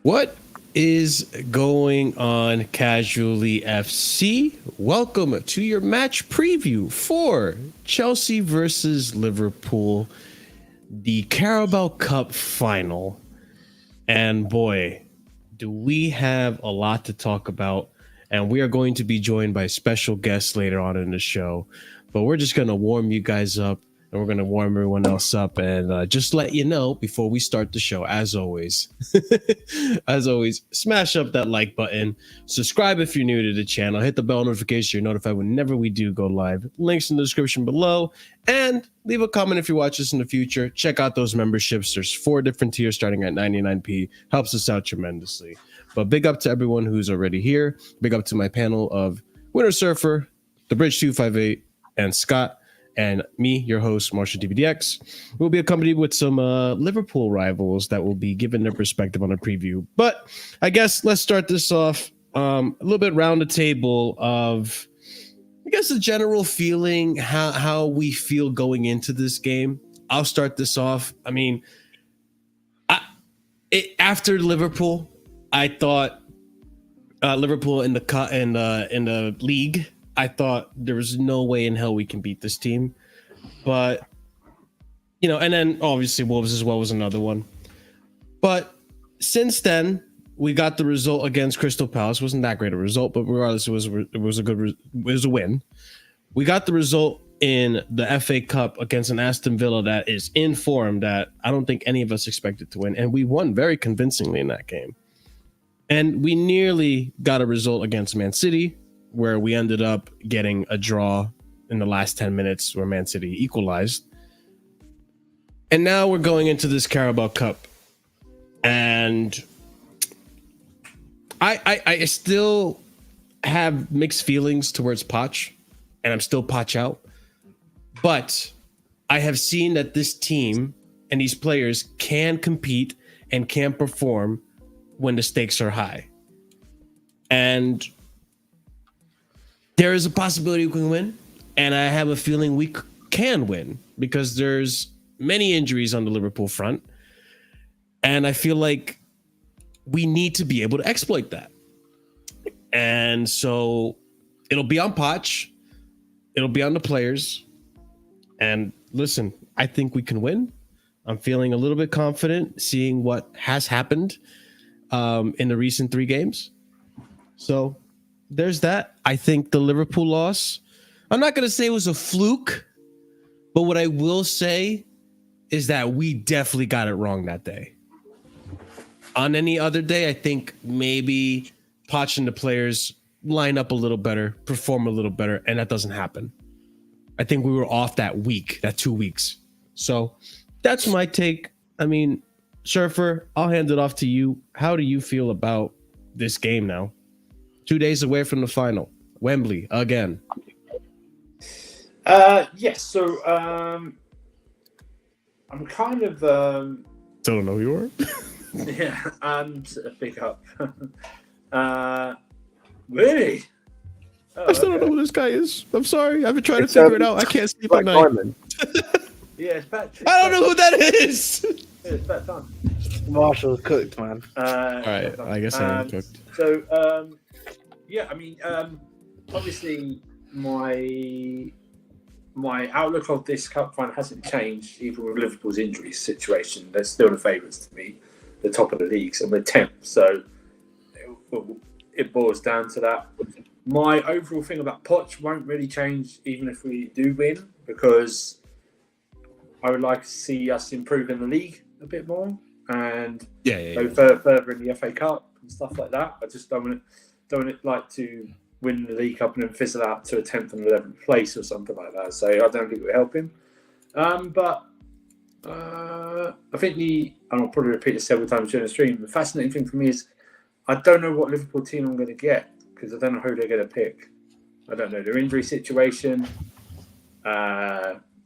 What is going on, Casually FC? Welcome to your match preview for Chelsea versus Liverpool, the Carabao Cup final. And boy, do we have a lot to talk about. And we are going to be joined by special guests later on in the show. But we're just going to warm you guys up. And we're going to warm everyone else up and just let you know before we start the show, as always, smash up that like button, subscribe if you're new to the channel, hit the bell notification so you're notified whenever we do go live. Links in the description below, and leave a comment if you watch this in the future. Check out those memberships. There's 4 different tiers starting at 99p. Helps us out tremendously. But big up to everyone who's already here. Big up to my panel of Winter Surfer, The Bridge 258, and Scott. And me, your host, Marshalldbdx, will be accompanied with some Liverpool rivals that will be giving their perspective on a preview. But I guess let's start this off a little bit round the table of, I guess, a general feeling, how we feel going into this game. I'll start this off. I mean, after Liverpool, I thought Liverpool in the league, I thought there was no way in hell we can beat this team. But, and then obviously Wolves as well was another one. But since then, we got the result against Crystal Palace. It wasn't that great a result, but regardless, it was a win. We got the result in the FA Cup against an Aston Villa that is in form that I don't think any of us expected to win. And we won very convincingly in that game. And we nearly got a result against Man City, where we ended up getting a draw in the last 10 minutes where Man City equalized. And now we're going into this Carabao Cup. And I still have mixed feelings towards POCH, and I'm still POCH out. But I have seen that this team and these players can compete and can perform when the stakes are high. And there is a possibility we can win, and I have a feeling we can win because there's many injuries on the Liverpool front, and I feel like we need to be able to exploit that. And so it'll be on POCH, it'll be on the players, and listen, I think we can win. I'm feeling a little bit confident seeing what has happened in the recent 3 games. So there's that. I think the Liverpool loss, I'm not going to say it was a fluke, but what I will say is that we definitely got it wrong that day. On any other day, I think maybe Poch and the players line up a little better, perform a little better, and that doesn't happen. I think we were off that week, that 2 weeks. So that's my take. I mean, Surfer, I'll hand it off to you. How do you feel about this game now? 2 days away from the final. Wembley, again. Yes, so I'm kind of... Still don't know who you are? Yeah, pick up. Really? Oh, I still don't know who this guy is. I'm sorry. I've been trying to figure it out. I can't sleep at night. Yeah, it's bad. I don't know who that is. Yeah, it's bad time. Marshall's cooked, man. All right, I guess I'm cooked. So, yeah, I mean, obviously, my outlook of this cup final hasn't changed, even with Liverpool's injury situation. They're still the favourites to be the top of the leagues, and we're 10th. So it boils down to that. My overall thing about Poch won't really change, even if we do win, because I would like to see us improve in the league a bit more and go further in the FA Cup and stuff like that. I just don't like to win the League Cup and then fizzle out to a 10th and 11th place or something like that. So I don't think it will help him. But I think and I'll probably repeat this several times during the stream, the fascinating thing for me is I don't know what Liverpool team I'm going to get because I don't know who they're going to pick. I don't know their injury situation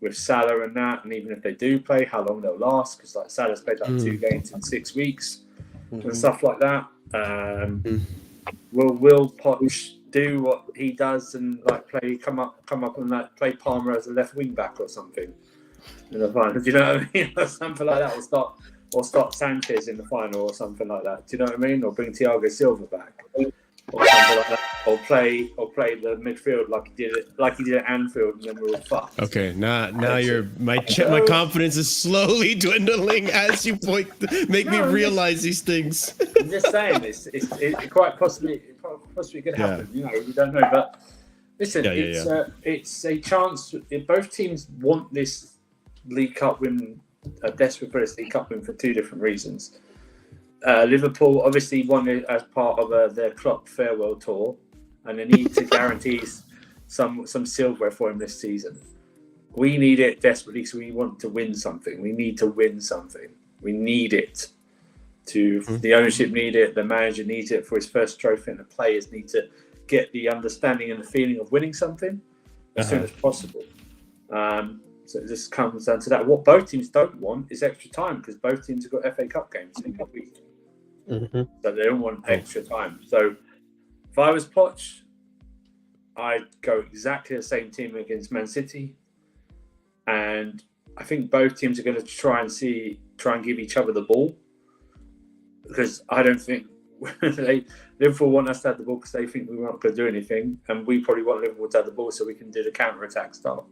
with Salah and that, and even if they do play, how long they'll last, because like Salah's played like 2 games in 6 weeks and stuff like that. Will Poch do what he does and like come up and like play Palmer as a left wing back or something in the final? Do you know what I mean? Or something like that. Or or start Sanchez in the final or something like that. Do you know what I mean? Or bring Thiago Silva back, or something like that. Or play the midfield like he did at Anfield, and then we're all fucked. Okay, now my confidence is slowly dwindling as you make me realize these things. I'm just saying it quite possibly could happen. You know, we don't know, but listen, it's a chance. Both teams want this League Cup win, are desperate for this League Cup win for two different reasons. Liverpool obviously won it as part of their KLOPP farewell tour, and they need to guarantee some silverware for him this season. We need it desperately because we want to win something. We need to win something. We need it. The ownership need it, the manager needs it for his first trophy, and the players need to get the understanding and the feeling of winning something as soon as possible. So it just comes down to that. What both teams don't want is extra time, because both teams have got FA Cup games in a couple of weeks. So they don't want extra time. So if I was POCH, I'd go exactly the same team against Man City. And I think both teams are going to try and give each other the ball. Because I don't think Liverpool want us to have the ball because they think we weren't going to do anything. And we probably want Liverpool to have the ball so we can do the counter-attack style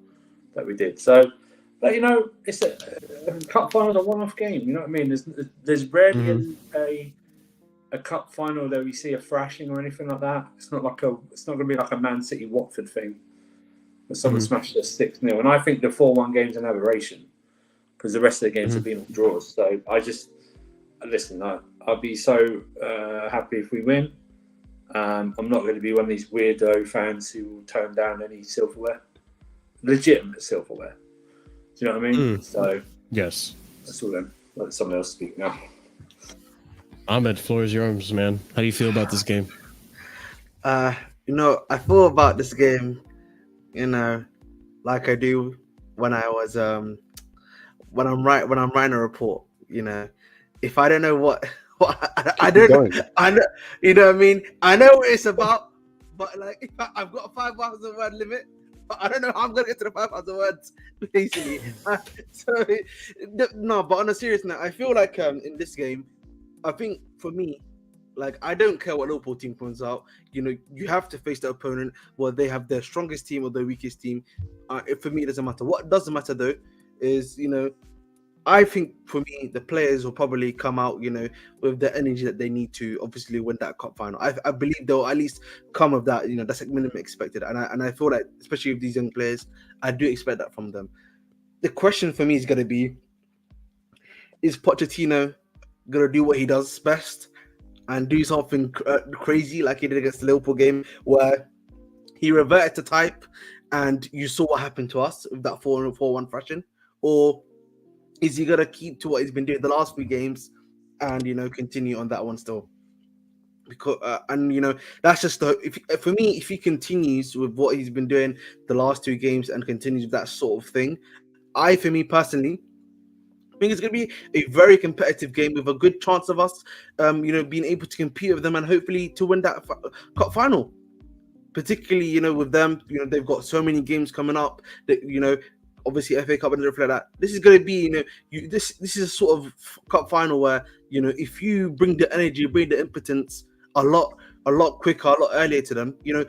that we did. So, but you know, it's a cup final is a one-off game. You know what I mean? There's rarely a cup final that we see a thrashing or anything like that. It's not going to be like a Man City Watford thing where someone smashed us 6-0. And I think the 4-1 game's an aberration because the rest of the games have been all draws. So I'll be so happy if we win. I'm not going to be one of these weirdo fans who will turn down any silverware. Legitimate silverware. Do you know what I mean? So yes, that's all. Then let someone else speak now. Ahmed, floor is yours, man. How do you feel about this game? I thought about this game, like I do when I was when I'm writing a report. If I don't know what I don't, I know, you know what I mean. I know what it's about, but like if I've got a 5,000 word limit. I don't know how I'm going to get to the 5,000 words, basically. But on a serious note, I feel like in this game, I think for me, like, I don't care what Liverpool team comes out. You have to face the opponent, whether they have their strongest team or their weakest team. For me, it doesn't matter. What doesn't matter, though, is, I think for me, the players will probably come out, with the energy that they need to obviously win that cup final. I believe they'll at least come with that, that's like minimum expected. And I feel like, especially with these young players, I do expect that from them. The question for me is going to be, is Pochettino going to do what he does best and do something crazy like he did against the Liverpool game, where he reverted to type and you saw what happened to us with that 4-1 thrashing? Or is he going to keep to what he's been doing the last few games and, continue on that one still? Because that's just for me, if he continues with what he's been doing the last two games and continues with that sort of thing, for me personally, I think it's going to be a very competitive game with a good chance of us, being able to compete with them and hopefully to win that cup final. Particularly, with them, they've got so many games coming up that, obviously FA Cup and everything like that. This is going to be, this is a sort of cup final where, if you bring the energy, bring the impotence a lot quicker, a lot earlier to them, you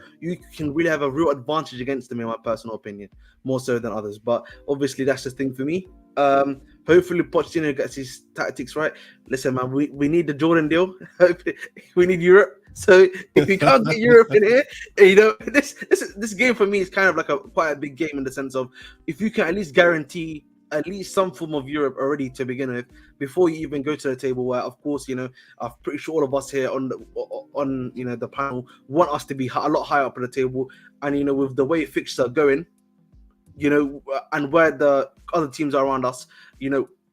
can really have a real advantage against them, in my personal opinion, more so than others. But obviously that's the thing for me. Hopefully Pochettino gets his tactics right. Listen, man, we need the Jordan deal. We need Europe. So if we can't get Europe in here, this game for me is kind of like quite a big game in the sense of, if you can at least guarantee at least some form of Europe already to begin with before you even go to the table, where of course I'm pretty sure all of us here on the panel want us to be a lot higher up on the table, and with the way fixtures are going, and where the other teams are around us,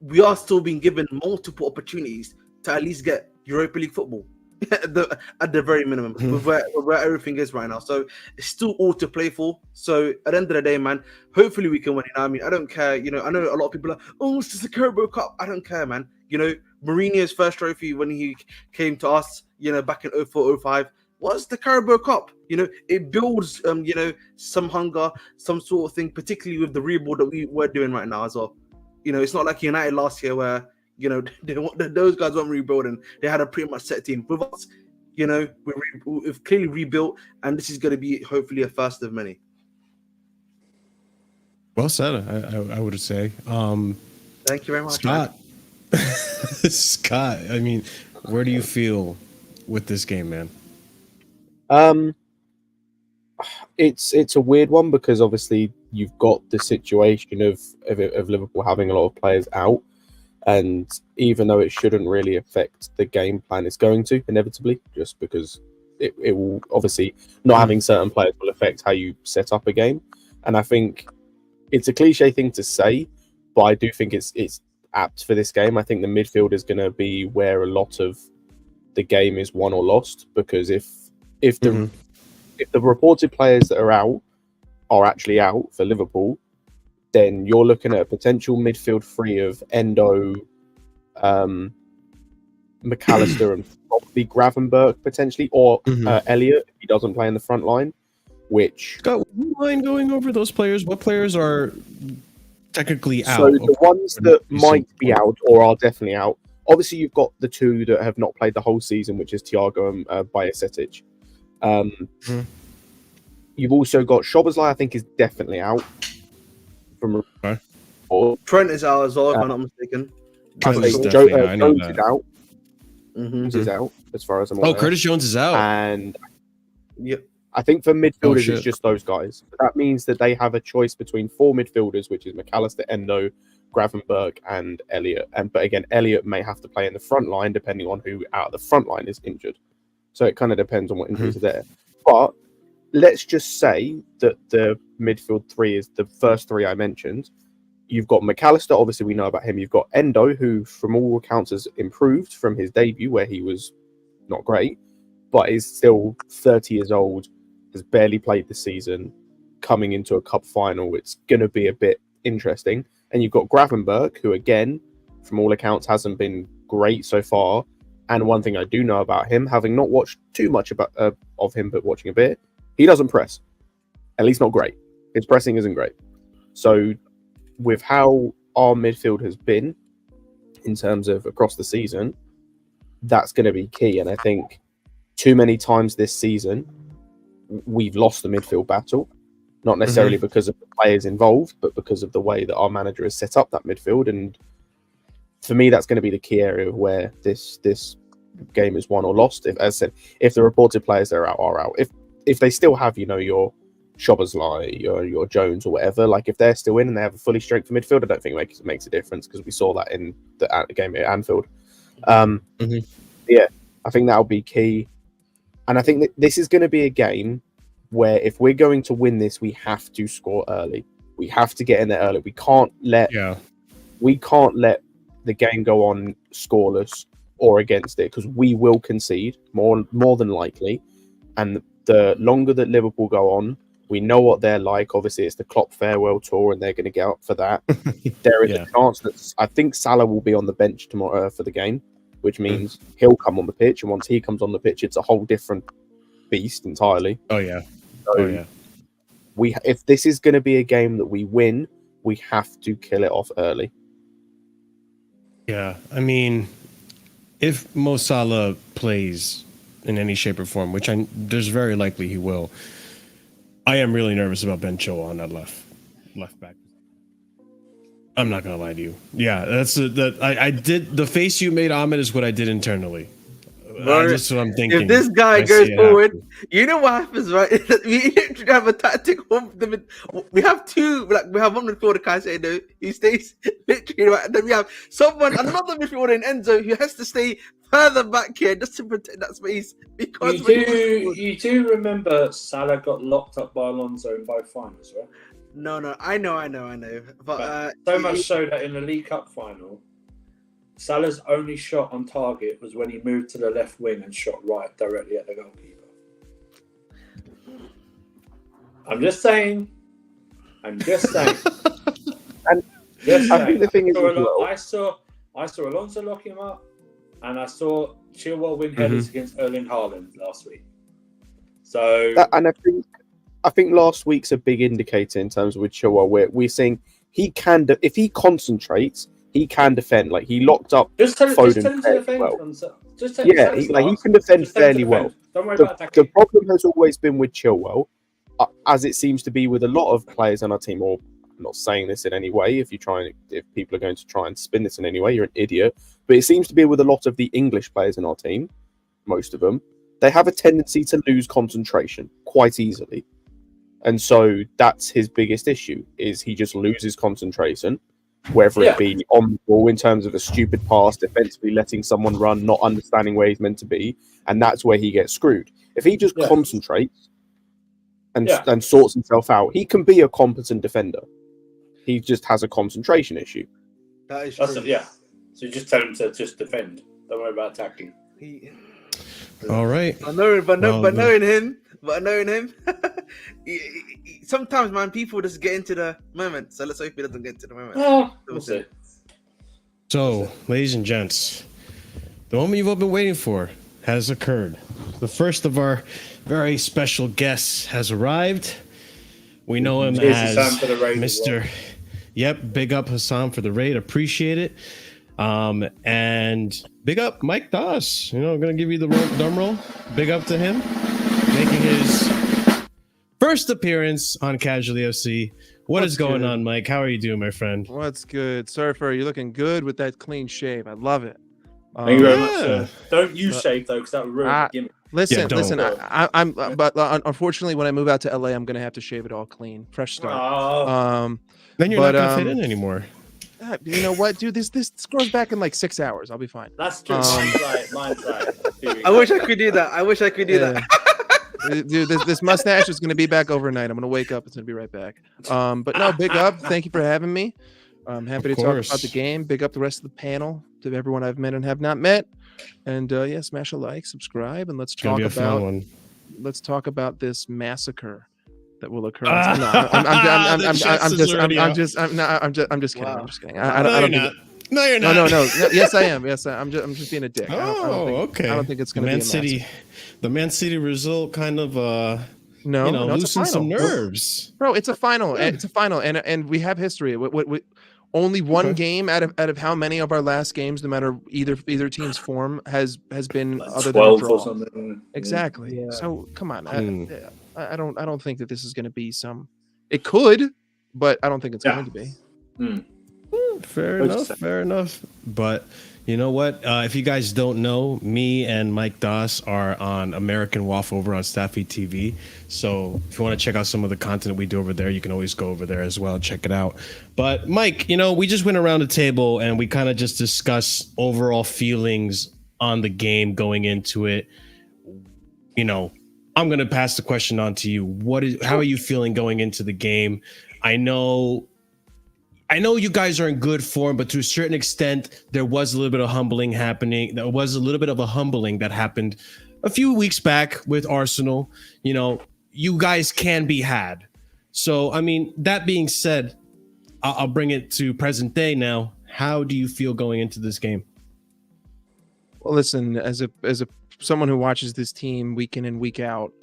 we are still being given multiple opportunities to at least get Europa League football at the very minimum, with where everything is right now. So it's still all to play for. So at the end of the day, man, hopefully we can win it. I mean, I don't care. I know a lot of people are, it's just the Carabao Cup. I don't care, man. Mourinho's first trophy when he came to us, back in 04-05, was the Carabao Cup. It builds, some hunger, some sort of thing, particularly with the rebuild that we were doing right now as well. It's not like United last year where, You know, those guys weren't rebuilding. They had a pretty much set team. With us, you know, we've clearly rebuilt, and this is going to be hopefully a first of many. Well said, I would say. Thank you very much, Scott. Scott, I mean, where do you feel with this game, man? It's a weird one because obviously you've got the situation of Liverpool having a lot of players out, and even though it shouldn't really affect the game plan, it's going to inevitably, just because it will obviously not having certain players will affect how you set up a game. And I think it's a cliche thing to say, but I do think it's apt for this game. I think the midfield is going to be where a lot of the game is won or lost, because if the reported players that are out are actually out for Liverpool, then you're looking at a potential midfield three of Endo, McAllister, and probably Gravenberch potentially, or Elliott if he doesn't play in the front line. Which, Scott, would you mind going over those players? What players are technically out? So the ones that might be out or are definitely out, obviously you've got the two that have not played the whole season, which is Thiago and Bajcetic. You've also got Szoboszlai, I think, is definitely out. From Trent is out as well, if I'm not mistaken. Jones is definitely Jones is out. Jones is out, as far as I'm aware. Oh, Curtis Jones is out. And I think for midfielders, it's just those guys. That means that they have a choice between four midfielders, which is McAllister, Endo, Gravenberch, and Elliott. But again, Elliott may have to play in the front line, depending on who out of the front line is injured. So it kind of depends on what injuries are there. But let's just say that the midfield three is the first three I mentioned. You've got McAllister, obviously we know about him. You've got Endo, who from all accounts has improved from his debut, where he was not great, but is still 30 years old, has barely played the season, coming into a cup final. It's going to be a bit interesting. And you've got Gravenberch, who again, from all accounts, hasn't been great so far. And one thing I do know about him, having not watched too much of him, but watching a bit, he doesn't press. At least not great. His pressing isn't great. So with how our midfield has been in terms of across the season, that's going to be key. And I think too many times this season, we've lost the midfield battle, not necessarily because of the players involved, but because of the way that our manager has set up that midfield. And for me, that's going to be the key area where this game is won or lost. If, as I said, if the reported players that are out. If they still have, your Szoboszlai, your Jones or whatever, like if they're still in and they have a fully strength midfield, I don't think it makes a difference, because we saw that in the game at Anfield. Yeah, I think that'll be key. And I think that this is going to be a game where if we're going to win this, we have to score early. We have to get in there early. We can't let the game go on scoreless or against it, because we will concede more than likely. And the longer that Liverpool go on, we know what they're like. Obviously, it's the KLOPP farewell tour, and they're going to get up for that. There is a chance that I think Salah will be on the bench tomorrow for the game, which means he'll come on the pitch, and once he comes on the pitch, it's a whole different beast entirely. If this is going to be a game that we win, we have to kill it off early. Yeah, I mean, if Mo Salah plays in any shape or form, which there's very likely he will, I am really nervous about Ben Chilwell on that left back. I'm not gonna lie to you. Yeah, I did. The face you made, Ahmed, is what I did internally. That's what I'm thinking. If this guy goes forward, you know what happens, right? We literally have a tactic. We have two. We have one midfielder, Caicedo, who stays literally right, and then we have another midfielder in Enzo, who has to stay further back here just to protect that space. Because you do remember Salah got locked up by Alonso in both finals, right? No, I know. But so much so that in the League Cup final, Salah's only shot on target was when he moved to the left wing and shot right directly at the goalkeeper. I'm just saying. And I think the thing is, I saw Alonso lock him up, and I saw Chilwell win headers against Erling Haaland last week. So, I think last week's a big indicator in terms of with Chilwell, where we're seeing he can, if he concentrates, he can defend. Like he locked up Just tell him Foden to fairly defend. well. Just tell Yeah, him he can defend Just tell him to fairly well. defend. Don't worry The about attacking. problem has always been with Chilwell, as it seems to be with a lot of players on our team. Or I'm not saying this in any way. If people are going to try and spin this in any way, you're an idiot. But it seems to be with a lot of the English players in our team, most of them, they have a tendency to lose concentration quite easily. And so that's his biggest issue, is he just loses concentration, whether it be on the ball in terms of a stupid pass, defensively letting someone run, not understanding where he's meant to be, and that's where he gets screwed. If he just concentrates and sorts himself out, he can be a competent defender. He just has a concentration issue. That is true. So you just tell him to just defend. Don't worry about attacking. All right. But knowing him, sometimes, man, people just get into the moment. So let's hope he doesn't get into the moment. Oh, we'll see. So, ladies and gents, the moment you've all been waiting for has occurred. The first of our very special guests has arrived. We know him as Mr. Yep, big up Hassan for the raid. Appreciate it. And big up Mike Doss. You know, I'm going to give you the drum roll. Big up to him. Making his first appearance on Casually FC. What's is going on, Mike? How are you doing, my friend? What's good? Surfer, you're looking good with that clean shave. I love it. Thank you very much, sir. Don't you shave, though, because that would ruin the gimmick. Listen. But unfortunately, when I move out to LA, I'm gonna have to shave it all clean, fresh start. Then you're not gonna fit in anymore. You know what, dude? This scores back in like 6 hours. I'll be fine. That's true. Mine's right. I wish I could do that. Dude, this mustache is gonna be back overnight. I'm gonna wake up. It's gonna be right back. But no, big up. Thank you for having me. I'm happy to talk about the game. Big up the rest of the panel, to everyone I've met and have not met. And smash a like, subscribe, and let's talk about this massacre that will occur. I'm just kidding. Wow. I'm just kidding. I don't think No, you're not. No. Yes, I am. Yes, I'm just being a dick. Okay. I don't think it's going to be a City. The Man City result kind of no, loosen some nerves. Bro, it's a final. It's a final, and we have history. Only one game out of how many of our last games, no matter either team's form, has been like other 12 than a draw. Or something. Exactly. Yeah. So come on, I don't think that this is going to be some. It could, but I don't think it's going to be. Fair enough. But you know what? If you guys don't know, me and Mike Doss are on American Waffle over on Staffy TV. So if you want to check out some of the content we do over there, you can always go over there as well and check it out. But Mike, we just went around the table and we kind of just discussed overall feelings on the game going into it. I'm going to pass the question on to you. How are you feeling going into the game? I know you guys are in good form, but to a certain extent, there was a little bit of humbling happening. There was a little bit of a humbling that happened a few weeks back with Arsenal. You guys can be had. So, that being said, I'll bring it to present day now. How do you feel going into this game? Well, listen, as someone who watches this team week in and week out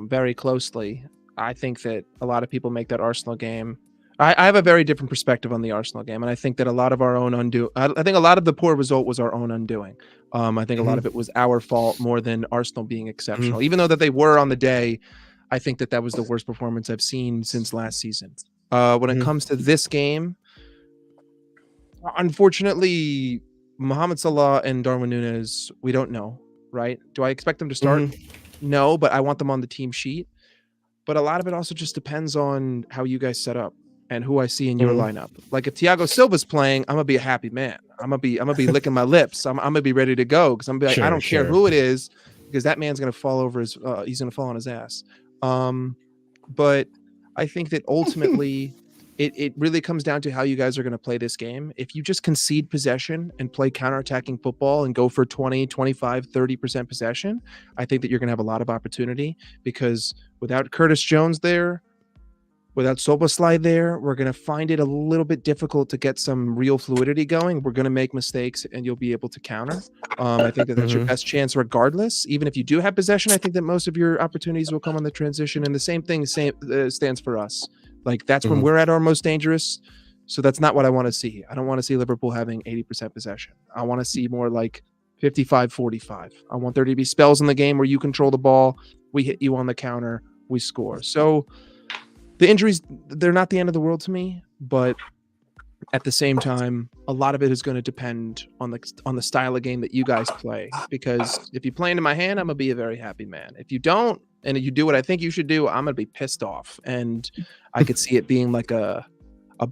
very closely, I think that a lot of people make that Arsenal game. I have a very different perspective on the Arsenal game, and I think that a lot of our own I think a lot of the poor result was our own undoing. I think a lot of it was our fault more than Arsenal being exceptional. Even though that they were on the day, I think that was the worst performance I've seen since last season. When it comes to this game, unfortunately, Mohamed Salah and Darwin Núñez, we don't know, right? Do I expect them to start? No, but I want them on the team sheet. But a lot of it also just depends on how you guys set up and who I see in your lineup. Like if Thiago Silva's playing, I'm gonna be a happy man. I'm gonna be licking my lips. I'm gonna be ready to go because I'm gonna be like, I don't care who it is, because that man's gonna fall over he's gonna fall on his ass. But I think that ultimately it really comes down to how you guys are going to play this game. If you just concede possession and play counterattacking football and go for 20, 25, 30% possession, I think that you're going to have a lot of opportunity, because without Curtis Jones there, without Soboslai there, we're going to find it a little bit difficult to get some real fluidity going. We're going to make mistakes and you'll be able to counter. I think that that's your best chance regardless. Even if you do have possession, I think that most of your opportunities will come on the transition, and the same thing stands for us. Like that's when we're at our most dangerous. So that's not what I want to see. I don't want to see Liverpool having 80% possession. I want to see more like 55-45. I want there to be spells in the game where you control the ball, we hit you on the counter, we score. So the injuries, they're not the end of the world to me, but at the same time, a lot of it is going to depend on the style of game that you guys play. Because if you play into my hand, I'm going to be a very happy man. If you don't, and you do what I think you should do, I'm going to be pissed off. And I could see it being like a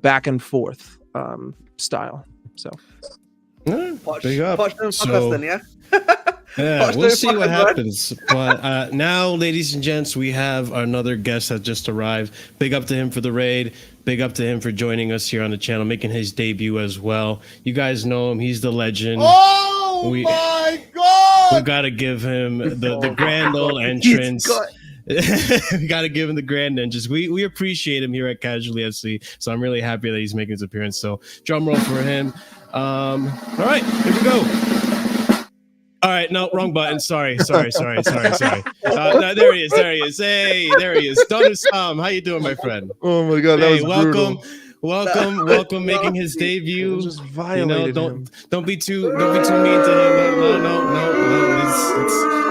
back and forth style. So big up. So, yeah, we'll see what happens. But now, ladies and gents, we have another guest that just arrived. Big up to him for the raid. Big up to him for joining us here on the channel, making his debut as well. You guys know him. He's the legend. Oh my God! We got to give him the grand old entrance. We got to give him the grand entrance. We appreciate him here at Casually FC. So I'm really happy that he's making his appearance. So drum roll for him. All right, here we go. All right, no, wrong button. Sorry. No, there he is. Hey, there he is. Don Sam, how you doing, my friend? Oh my God, that was welcome. brutal. Welcome, making his debut. Just violated him. Don't be too mean to him.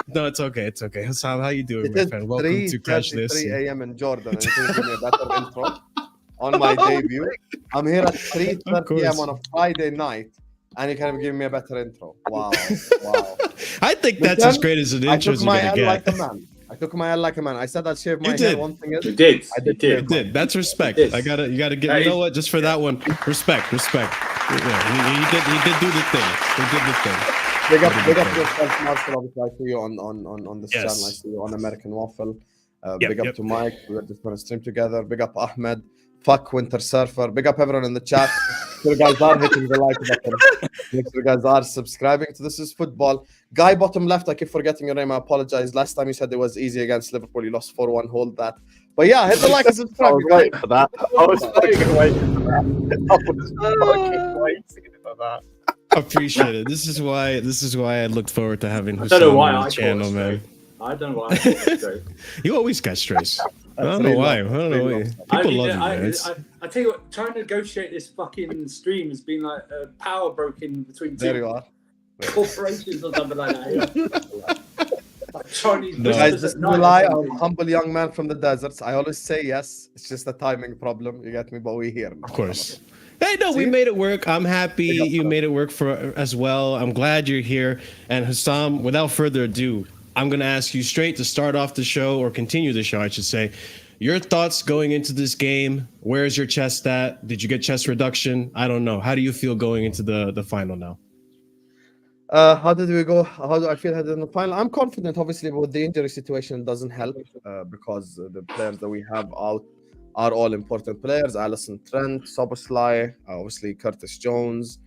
No, it's okay. Sam, how you doing, my friend? Welcome to Casually FC. 3 a.m. in Jordan, and you can give me a better intro on my debut. I'm here at 3:30 a.m. on a Friday night. And you can give me a better intro. Wow. I think that's as great as an intro as you're going to get. I took my L like a man. I said I'd shave my head. One thing is, you did. I did. That's respect. You gotta give. You know what? Just for that one, respect. Yeah, he did do the thing. He did the thing. Big up yourself, Marshall. Obviously, I see you on this channel. I see you on American Waffle. Big up to Mike. We're just gonna stream together. Big up Ahmed. Fuck Winter Surfer. Big up everyone in the chat. You guys are hitting the like button. Make sure you guys are subscribing to This Is Football. Guy bottom left, I keep forgetting your name. I apologize. Last time you said it was easy against Liverpool. You lost 4-1. Hold that. But yeah, hit the like and subscribe. I was waiting for that. I was fucking waiting for that. Appreciate it. This is why I looked forward to having Hussam on the channel, man. I don't know why I caught straight. You always got strays. I don't know why. People love you, man. I tell you what, trying to negotiate this fucking stream has been like a power broken between two corporations or something like that. Like Chinese guys, just rely on humble young man from the deserts. I always say yes. It's just a timing problem. You get me? But we're here. Of course. Hey, no, we made it work. I'm happy you made it work for as well. I'm glad you're here. And Hussam, without further ado, I'm going to ask you straight to start off the show, or continue the show, I should say. Your thoughts going into this game. Where's your chest at? Did you get chest reduction? I don't know. How do you feel going into the final now? How did we go? How do I feel headed in the final? I'm confident, obviously, but the injury situation doesn't help because the players that we have out are all important players. Alisson, Trent, Szoboszlai, obviously Curtis Jones,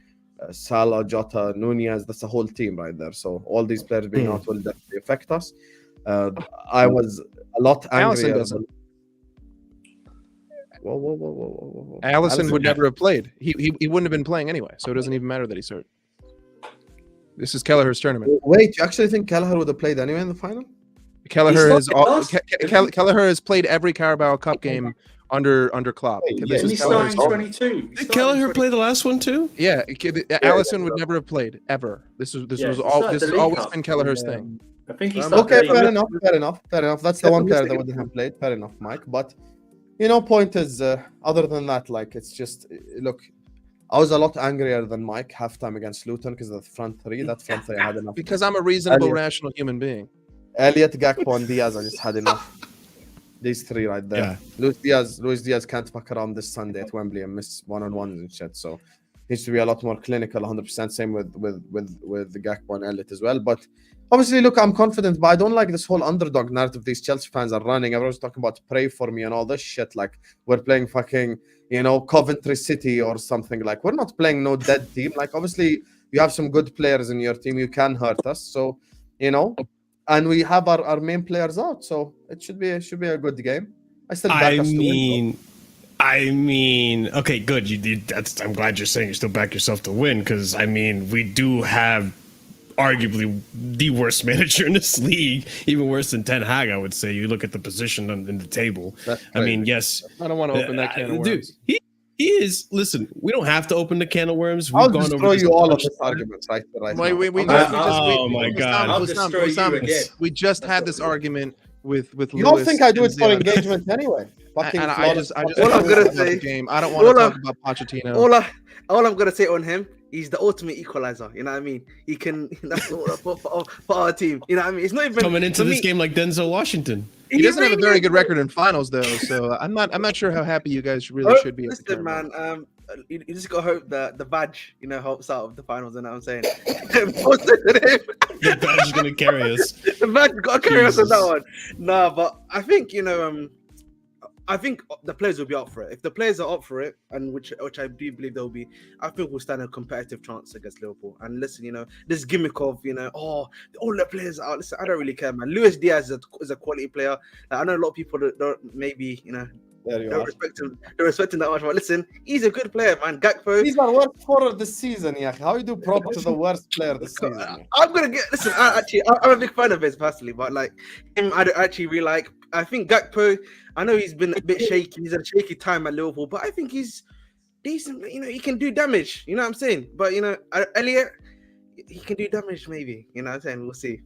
Salah, Jota, Nunez. That's a whole team right there. So all these players being out will definitely affect us. I was a lot angry. Whoa. Alisson would never have played. He wouldn't have been playing anyway. So it doesn't even matter that he's hurt. This is Kelleher's tournament. Wait, you actually think Kelleher would have played anyway in the final? Kelleher has played every Carabao Cup game under KLOPP. He's starting 22. Did Kelleher play the last one too? Yeah, Alisson would never have played ever. This has always been Kelleher's thing. I think he's okay. Fair enough. That's the one player that wouldn't have played. Fair enough, Mike. But point is, other than that, like, it's just, look, I was a lot angrier than Mike halftime against Luton because of the front three. That front three I had enough. Because I'm a reasonable, rational human being. Elliot, Gakpo, and Diaz, I just had enough. These three right there. Yeah. Luis Diaz can't fuck around this Sunday at Wembley and miss one-on-ones and shit. So needs to be a lot more clinical, 100%. Same with the Gakpo and Elliot as well. But obviously, look, I'm confident, but I don't like this whole underdog narrative these Chelsea fans are running. Everyone's talking about pray for me and all this shit. Like, we're playing fucking, Coventry City or something. Like, we're not playing no dead team. Like, obviously, you have some good players in your team. You can hurt us. So, and we have our main players out. So it should be a good game. I mean, okay, good. I'm glad you're saying you still back yourself to win, because we do have arguably the worst manager in this league, even worse than Ten Hag, I would say. You look at the position in the table. Yes. I don't want to open that can of worms. Dude, He is. Listen, we don't have to open the can of worms. We've I'll gone destroy over this you all of bunch this of times. argument right We now. I'll destroy you again. We just That's had what this we do. argument with You don't Lewis think I do it and for Ziad. engagement anyway? Fucking And I flawless just All I'm wanna gonna talk about say- the game. I don't want to all talk I- about Pochettino. All I'm gonna say on him, he's the ultimate equalizer. You know what I mean? He can. That's all for our team. You know what I mean? It's not even Coming into for this me- game like Denzel Washington. He doesn't have a really very is. good record in finals though, so I'm not sure how happy you guys really should be. At the Listen, Carabao. man. You just gotta hope that the badge, helps out of the finals. You know what I'm saying? The The badge is gonna carry us. badge gotta carry us on that Jesus. one. Nah, but I think I think the players will be up for it. If the players are up for it, and which I do believe they'll be, I think we'll stand a competitive chance against Liverpool. And listen, this gimmick of all the players are out. Listen, I don't really care, man. Luis Diaz is a quality player. Like, I know a lot of people that don't maybe There you don't are. respect him that much, but listen, he's a good player, man. Gakpo. He's our worst scorer this season, yeah. How you do prop to the worst player this season? Yeah? I'm gonna get. Listen, I'm a big fan of his personally, but like him, I don't actually really like. I think Gakpo. I know he's been a bit shaky. He's had a shaky time at Liverpool, but I think he's decent. He can do damage. You know what I'm saying? But Elliot, he can do damage. Maybe. You know what I'm saying? We'll see.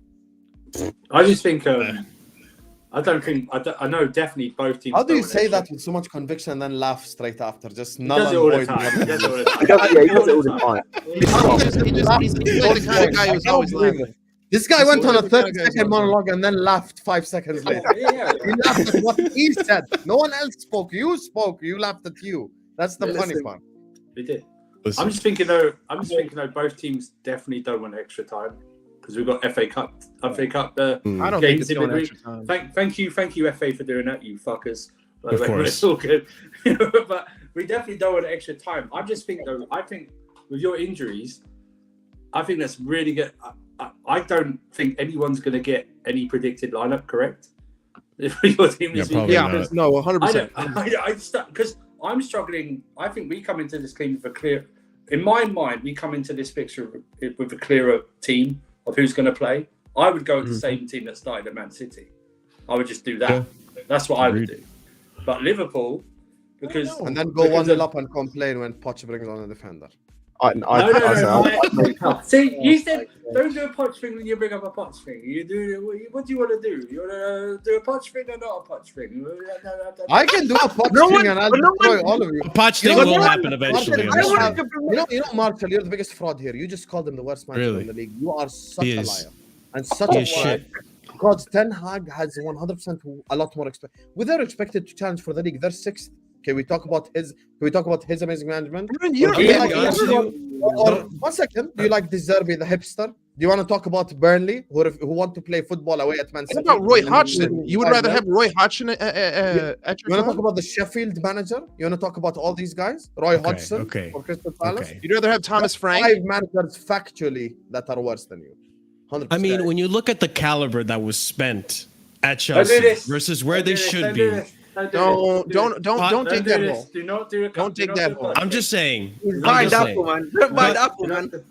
I just think. I know definitely both teams. How do you don't say want that with so much conviction and then laugh straight after? Just He null does and it all the void. time. He does it all the time. Yeah, he does it all the time. He's like the kind of guy who's always laughing. This guy He's went on a always the kind 30 of guy who's second always monologue and then laughed 5 seconds later. Yeah. He laughed at what he said. No one else spoke. You spoke. You laughed at you. That's the funny Listen. part. They did. Listen, I'm just thinking though. Both teams definitely don't want extra time because we've got FA Cup. I don't think Games it's in going midweek. extra time. Thank you, FA, for doing that, you fuckers. Of course. It's all good. But we definitely don't want extra time. I just think though. I think with your injuries, I think that's really good. I don't think anyone's going to get any predicted lineup correct. If your team is probably Yeah, not. no, 100%. Because I'm struggling. I think we come into this game with a clear. In my mind, we come into this fixture with a clearer team of who's going to play. I would go with the same team that started at Man City. I would just do that. Yeah. That's what I would Agreed. do. But Liverpool, because And then go 1-0 up and complain when Poch brings on a defender. No. See, you said don't do a Poch thing when you bring up a Poch thing. You do. What do you want to do? You want to do a Poch thing or not a Poch thing? I can do a Poch No thing one- and I'll but no destroy one- all of you. Poch thing You know will what? happen eventually. I I'm don't sure. have- You know, Marshall, you're the biggest fraud here. You just called him the worst manager Really? in the league. You are such He a is. liar and such He a is liar. shit. Because Ten Hag has 100% a lot more expect. They're expected to challenge for the league. They're sixth. Can we talk about his? Can we talk about his amazing management? You Or don't do you Yeah, like to be honest with or 1 second. Do you like De Zerbi, the hipster? Do you want to talk about Burnley, who want to play football away at Man What City? about Roy And Hodgson? You would rather have Roy Hodgson at You your want to talk club? about the Sheffield manager? You want to talk about all these guys? Roy Hodgson okay. for Crystal Palace? Okay. You'd rather have Thomas That's Frank? 5 managers factually that are worse than you. 100%. I mean, when you look at the caliber that was spent at Don't do Chelsea this. versus where Don't they do this. should Don't be, do this. Don't dig that hole. Do not do a Don't dig that hole. I'm just saying. He's I'm buying just apple, saying. man. Don't buy But- the apple, man. Do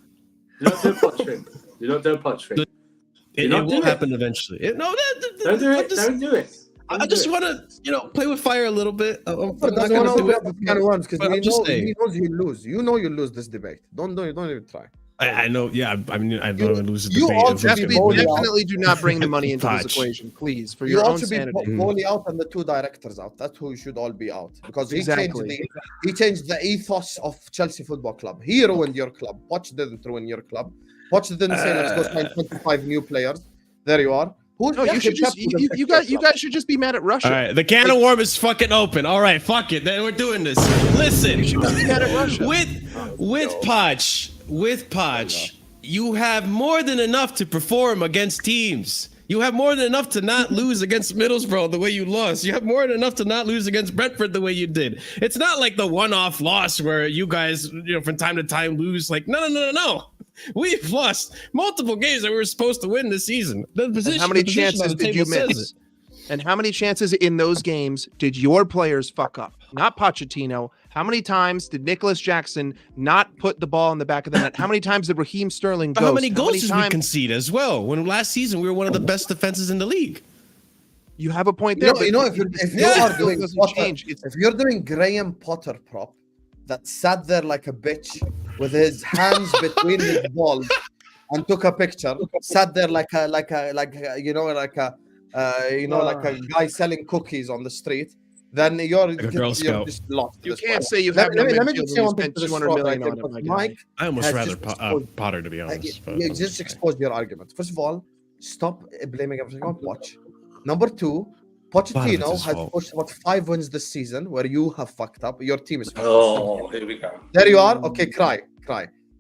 not do a Poch thing. Do not do a Poch thing. It not do will it. happen eventually. Don't do it. Don't do it. I just want to, play with fire a little bit. I'm not doesn't gonna want to do it. open the can of worms because But he I'm just knows saying. you lose. You know you lose this debate. Don't even try. I know. Yeah. I mean, I don't want to lose the you debate. also if be it's Definitely, gonna bold be- out. definitely do not bring the money into this Poch. equation, please, for You your own also be sanity. Bowley out and the 2 directors out. That's who should all be out because Exactly. he changed the ethos of Chelsea Football Club. He ruined your club. Poch didn't ruin your club. Poch didn't say let's go sign 25 new players. There you are. No, you should just you guys should just be mad at Russia. All right, the can of worm is fucking open. All right, fuck it. Then we're doing this. Listen, You should just be mad at Russia. with Poch, you have more than enough to perform against teams. You have more than enough to not lose against Middlesbrough the way you lost. You have more than enough to not lose against Brentford the way you did. It's not like the one-off loss where you guys, from time to time lose. Like, no. We've lost multiple games that we were supposed to win this season. The position, And how many the position on chances the did you table says miss? And how many chances in those games did your players fuck up? Not Pochettino. How many times did Nicholas Jackson not put the ball in the back of the net? How many times did Raheem Sterling But ghost? how many goals did we times- concede as well? When last season we were one of the best defenses in the league. You have a point there. If but you it are still doing doesn't Potter, change. if you're doing Graham Potter prop, that sat there like a bitch with his hands between his balls and took a picture, sat there like a like a guy selling cookies on the street, then you're Girl Scout. just lost. You can't say you have no let me midfield just say when you one thing spent to the 200 squad, million right? on it, But my Mike guy. I almost has rather just exposed- Potter, to be honest. But you I'm just saying. exposed your argument. First of all, stop blaming everything on Poch. Number two, Pochettino his has fault. pushed about 5 wins this season where you have fucked up. Your team is fucked up. Oh, here we go. There you are. Okay, cry.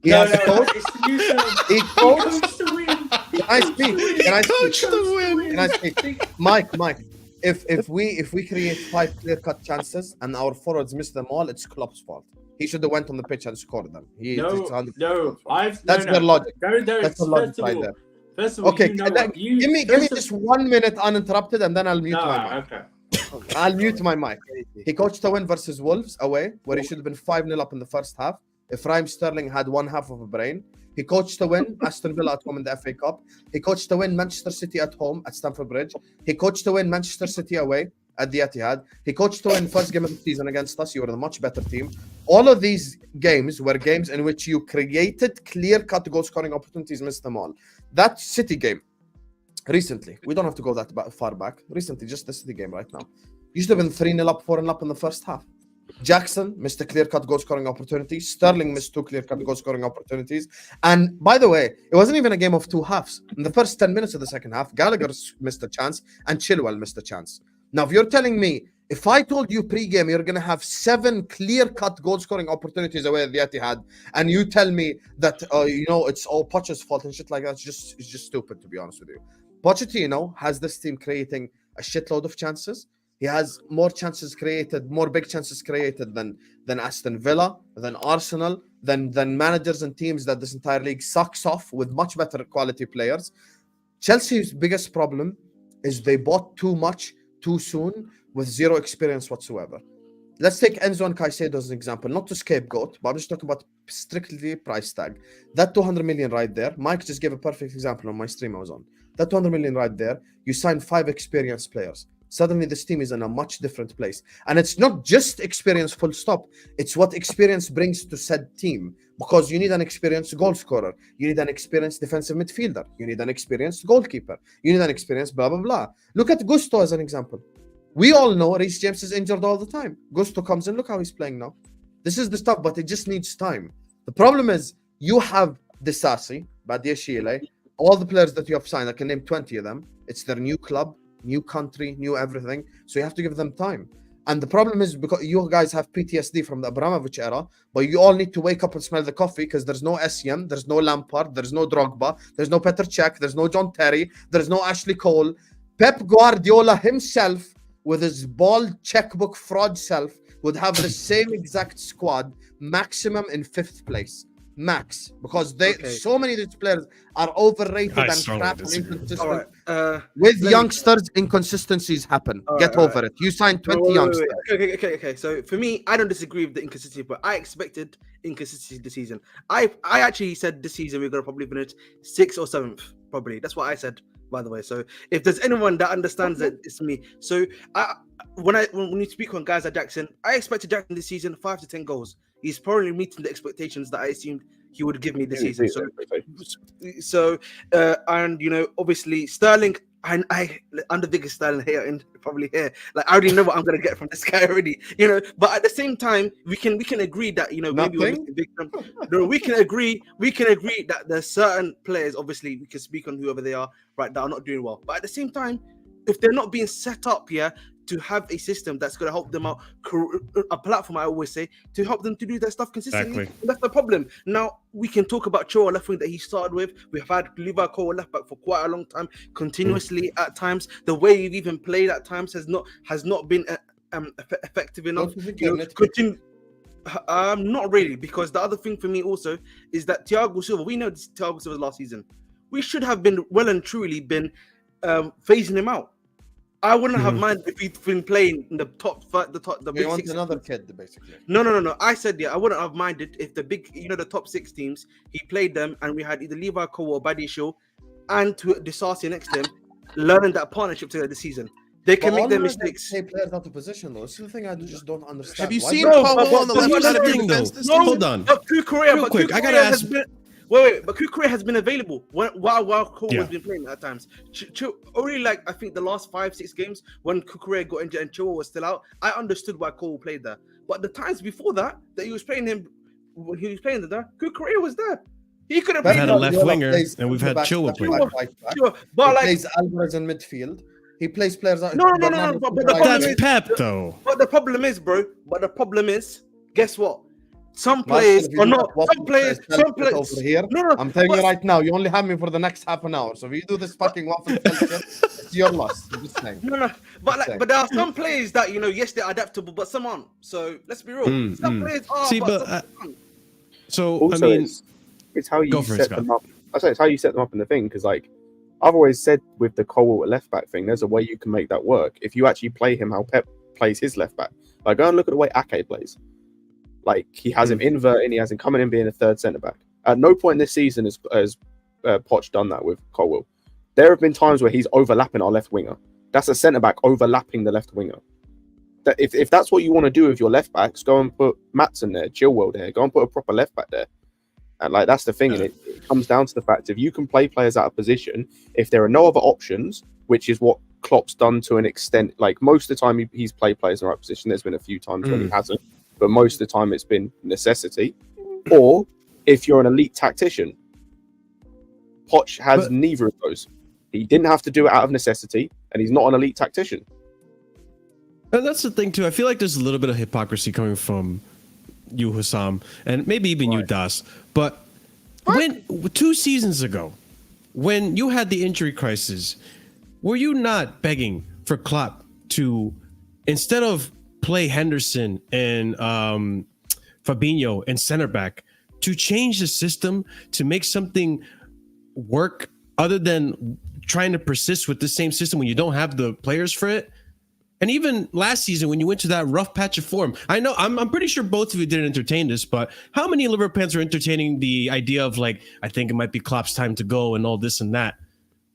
He has coached. It's the new term. He coached. Coach to win. Can I speak? Can I Coach speak? to win. Can I speak? Mike. If we create 5 clear-cut chances and our forwards miss them all, it's Klopp's fault. He should have went on the pitch and scored them. That's their logic. That's the logic right there. First of all, Okay, you know give me just 1 minute uninterrupted, and then I'll mute my mic. Okay. I'll mute my mic. He coached a win versus Wolves away, where he should have been 5-0 up in the first half. If Raheem Sterling had one half of a brain. He coached to win Aston Villa at home in the FA Cup. He coached to win Manchester City at home at Stamford Bridge. He coached to win Manchester City away at the Etihad. He coached to win first game of the season against us. You were the much better team. All of these games were games in which you created clear-cut goal-scoring opportunities, missed them all. That City game, recently, we don't have to go that far back. Recently, just the City game right now. You should have been 3-0 up, 4-0 up in the first half. Jackson missed a clear-cut goal-scoring opportunity. Sterling missed 2 clear-cut goal-scoring opportunities. And by the way, it wasn't even a game of 2 halves. In the first 10 minutes of the second half, Gallagher missed a chance and Chilwell missed a chance. Now, if you're telling me, if I told you pre-game you're going to have 7 clear-cut goal-scoring opportunities away at the Etihad, and you tell me that, it's all Poch's fault and shit like that, it's just stupid, to be honest with you. Pochettino has this team creating a shitload of chances. He has more chances created, more big chances created than Aston Villa, than Arsenal, than managers and teams that this entire league sucks off with much better quality players. Chelsea's biggest problem is they bought too much too soon with zero experience whatsoever. Let's take Enzo and Caicedo as an example, not to scapegoat, but I'm just talking about strictly price tag. That 200 million right there, Mike just gave a perfect example on my stream I was on. That 200 million right there, you sign 5 experienced players. Suddenly this team is in a much different place. And it's not just experience full stop. It's what experience brings to said team. Because you need an experienced goal scorer. You need an experienced defensive midfielder. You need an experienced goalkeeper. You need an experienced blah, blah, blah. Look at Gusto as an example. We all know Reece James is injured all the time. Gusto comes in, look how he's playing now. This is the stuff, but it just needs time. The problem is you have Disasi, Badiashile, all the players that you have signed, I can name 20 of them. It's their new club, new country, new everything. So you have to give them time. And the problem is because you guys have PTSD from the Abramovich era, but you all need to wake up and smell the coffee because there's no SEM, there's no Lampard, there's no Drogba, there's no Petr Cech, there's no John Terry, there's no Ashley Cole. Pep Guardiola himself, with his bald checkbook fraud self, would have the same exact squad, maximum in 5th place. Max, because so many of these players are overrated and crap and inconsistent. With youngsters, inconsistencies happen. Get over it. You signed 20 youngsters. Okay. So for me, I don't disagree with the inconsistency, but I expected inconsistency this season. I actually said this season we're gonna probably finish 6th or 7th, probably. That's what I said, by the way. So if there's anyone that understands it, it's me. So when you speak on guys like Jackson, I expected Jackson this season 5 to 10 goals. He's probably meeting the expectations that I assumed he would give me this season. So, obviously Sterling, I'm the biggest Sterling hater in probably here. Like I already know what I'm gonna get from this guy already, But at the same time, we can agree that maybe we're missing big. No, we can agree that there's certain players, obviously we can speak on whoever they are, right, that are not doing well. But at the same time, if they're not being set up here to have a system that's going to help them out, a platform, I always say, to help them to do their stuff consistently. Exactly. That's the problem. Now, we can talk about Cho, left wing that he started with. We've had Levi Cole left back for quite a long time, continuously at times. The way we've even played at times has not been effective enough. Not really, because the other thing for me also is that Thiago Silva, we know this Thiago Silva's last season. We should have been well and truly been phasing him out. I wouldn't have minded if he'd been playing in the top five, the big six. Another kid, basically. No. I said, I wouldn't have minded if the big, the top 6 teams, he played them and we had either Levi Cole or Badiashile and to Disasi next to him, learning that partnership together this season. They can make their mistakes. Play players out of position, though. It's the thing I just don't understand. Have you Why seen do Colwell on the but left that's side of the your thing, defense though. this No, season? hold on. But Kukurea, Real quick, I gotta ask. Wait, but Kukurea has been available while Cole Yeah. has been playing at times. Only like I think the last 5-6 games when Kukurea got injured and Chilwell was still out, I understood why Cole played there. But the times before that he was playing him, when he was playing there, Kukurea was there. He could have We've played had a him. left winger, and we've had Chilwell play. Sure, but He like plays Alvarez in midfield. He plays players out. No, but the problem That's is- Pep, though. But the problem is, bro. Guess what? Some players are not. Some players. over here. No, I'm telling you right now, you only have me for the next half an hour. So if you do this fucking waffle shit, it's your loss. I'm just saying. No. But there are some players that yes, they're adaptable, but some aren't. So let's be real. Some players are. See, but but some aren't. so Also, I mean, it's how you Go for it, set Scott. them up. I say it's how you set them up in the thing, because like I've always said with the Colwell left back thing, there's a way you can make that work if you actually play him how Pep plays his left back. Like go and look at the way Ake plays. Like he has him inverting, he has him coming in being a third centre back. At no point this season has Poch done that with Colwell. There have been times where he's overlapping our left winger. That's a centre back overlapping the left winger. That if that's what you want to do with your left backs, go and put Matson there, Chilwell there, go and put a proper left back there. And like that's the thing, and it comes down to the fact if you can play players out of position, if there are no other options, which is what Klopp's done to an extent. Like most of the time he's played players in the right position. There's been a few times when he hasn't, but most of the time it's been necessity. Or if you're an elite tactician, Poch has neither of those. He didn't have to do it out of necessity, and he's not an elite tactician. and that's the thing too. I feel like there's a little bit of hypocrisy coming from you, Hussam, and maybe even you, Das. But when 2 seasons ago, when you had the injury crisis, were you not begging for Klopp to, instead of play Henderson and Fabinho and center back, to change the system to make something work other than trying to persist with the same system when you don't have the players for it? And even last season, when you went to that rough patch of form, I know I'm pretty sure both of you didn't entertain this, but how many Liverpool fans are entertaining the idea of like, I think it might be Klopp's time to go and all this and that,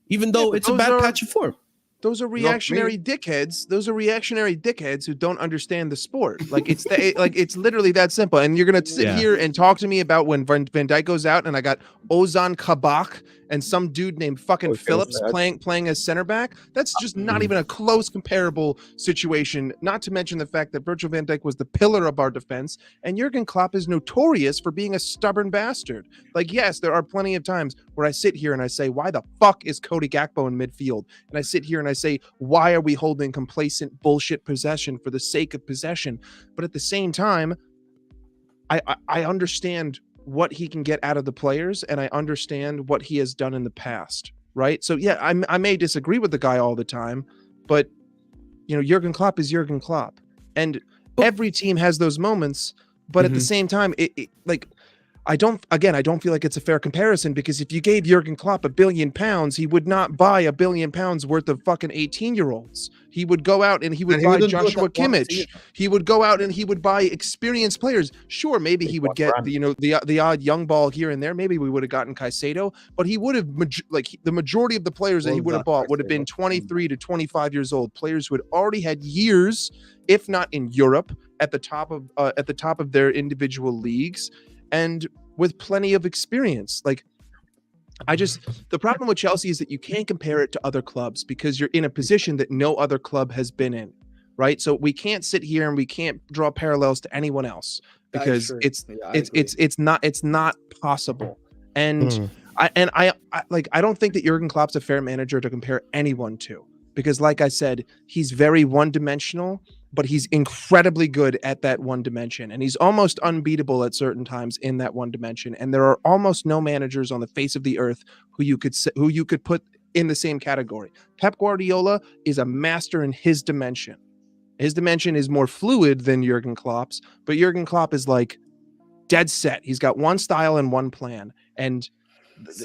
even though it's a bad patch of form? Those are reactionary dickheads. Those are reactionary dickheads who don't understand the sport. Like it's literally that simple. And you're gonna sit here and talk to me about when Van Dijk goes out and I got Ozan Kabak and some dude named fucking Phillips playing as center back. That's just not even a close comparable situation. Not to mention the fact that Virgil van Dijk was the pillar of our defense, and Jurgen Klopp is notorious for being a stubborn bastard. Like, yes, there are plenty of times where I sit here and I say, why the fuck is Cody Gakpo in midfield? And I sit here and I say, why are we holding complacent bullshit possession for the sake of possession? But at the same time, I understand what he can get out of the players, and I understand what he has done in the past, right? So yeah, I may disagree with the guy all the time, but Jurgen Klopp is Jurgen Klopp, and every team has those moments. But at the same time, I don't feel like it's a fair comparison, because if you gave Jurgen Klopp £1 billion, he would not buy £1 billion worth of fucking 18-year-olds. He would go out and he would buy Joshua Kimmich. He would go out and he would buy experienced players. Sure, maybe he would get the odd young ball here and there. Maybe we would have gotten Caicedo, but he would have the majority of the players that he would have bought would have been 23 to 25 years old, players who had already had years, if not in Europe, at the top of their individual leagues, and with plenty of experience. The problem with Chelsea is that you can't compare it to other clubs because you're in a position that no other club has been in, right? So we can't sit here and we can't draw parallels to anyone else because it's not possible. And I don't think that Jurgen Klopp's a fair manager to compare anyone to, because like I said, he's very one-dimensional, but he's incredibly good at that one dimension, and he's almost unbeatable at certain times in that one dimension. And there are almost no managers on the face of the earth who you could put in the same category. Pep Guardiola is a master in his dimension. His dimension is more fluid than Jurgen Klopp's, but Jurgen Klopp is like dead set. He's got one style and one plan, and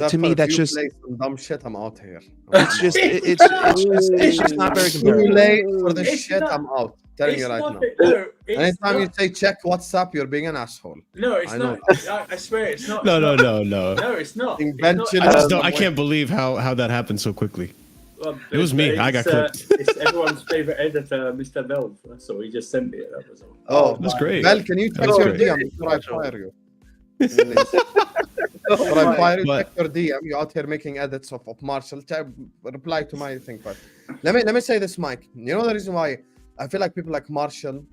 to me, that's just some dumb shit. I'm out here. It's just not very Too comparable. late for this shit. I'm out. Telling you right now. Anytime you say check WhatsApp, you're being an asshole. No, it's not. I swear it's not. No. No, it's not. I can't believe how that happened so quickly. Well, It was me. I got clipped. It's everyone's favorite editor, Mr. Bell. So he just sent me it. That was all. Oh, That's great. Mel, can you check That's your great. DM before I fire you? Before I fire you, check your DM. You're out here making edits of Marshall. Reply to my thing first. Let me say this, Mike. You know the reason why I feel like people like Marshall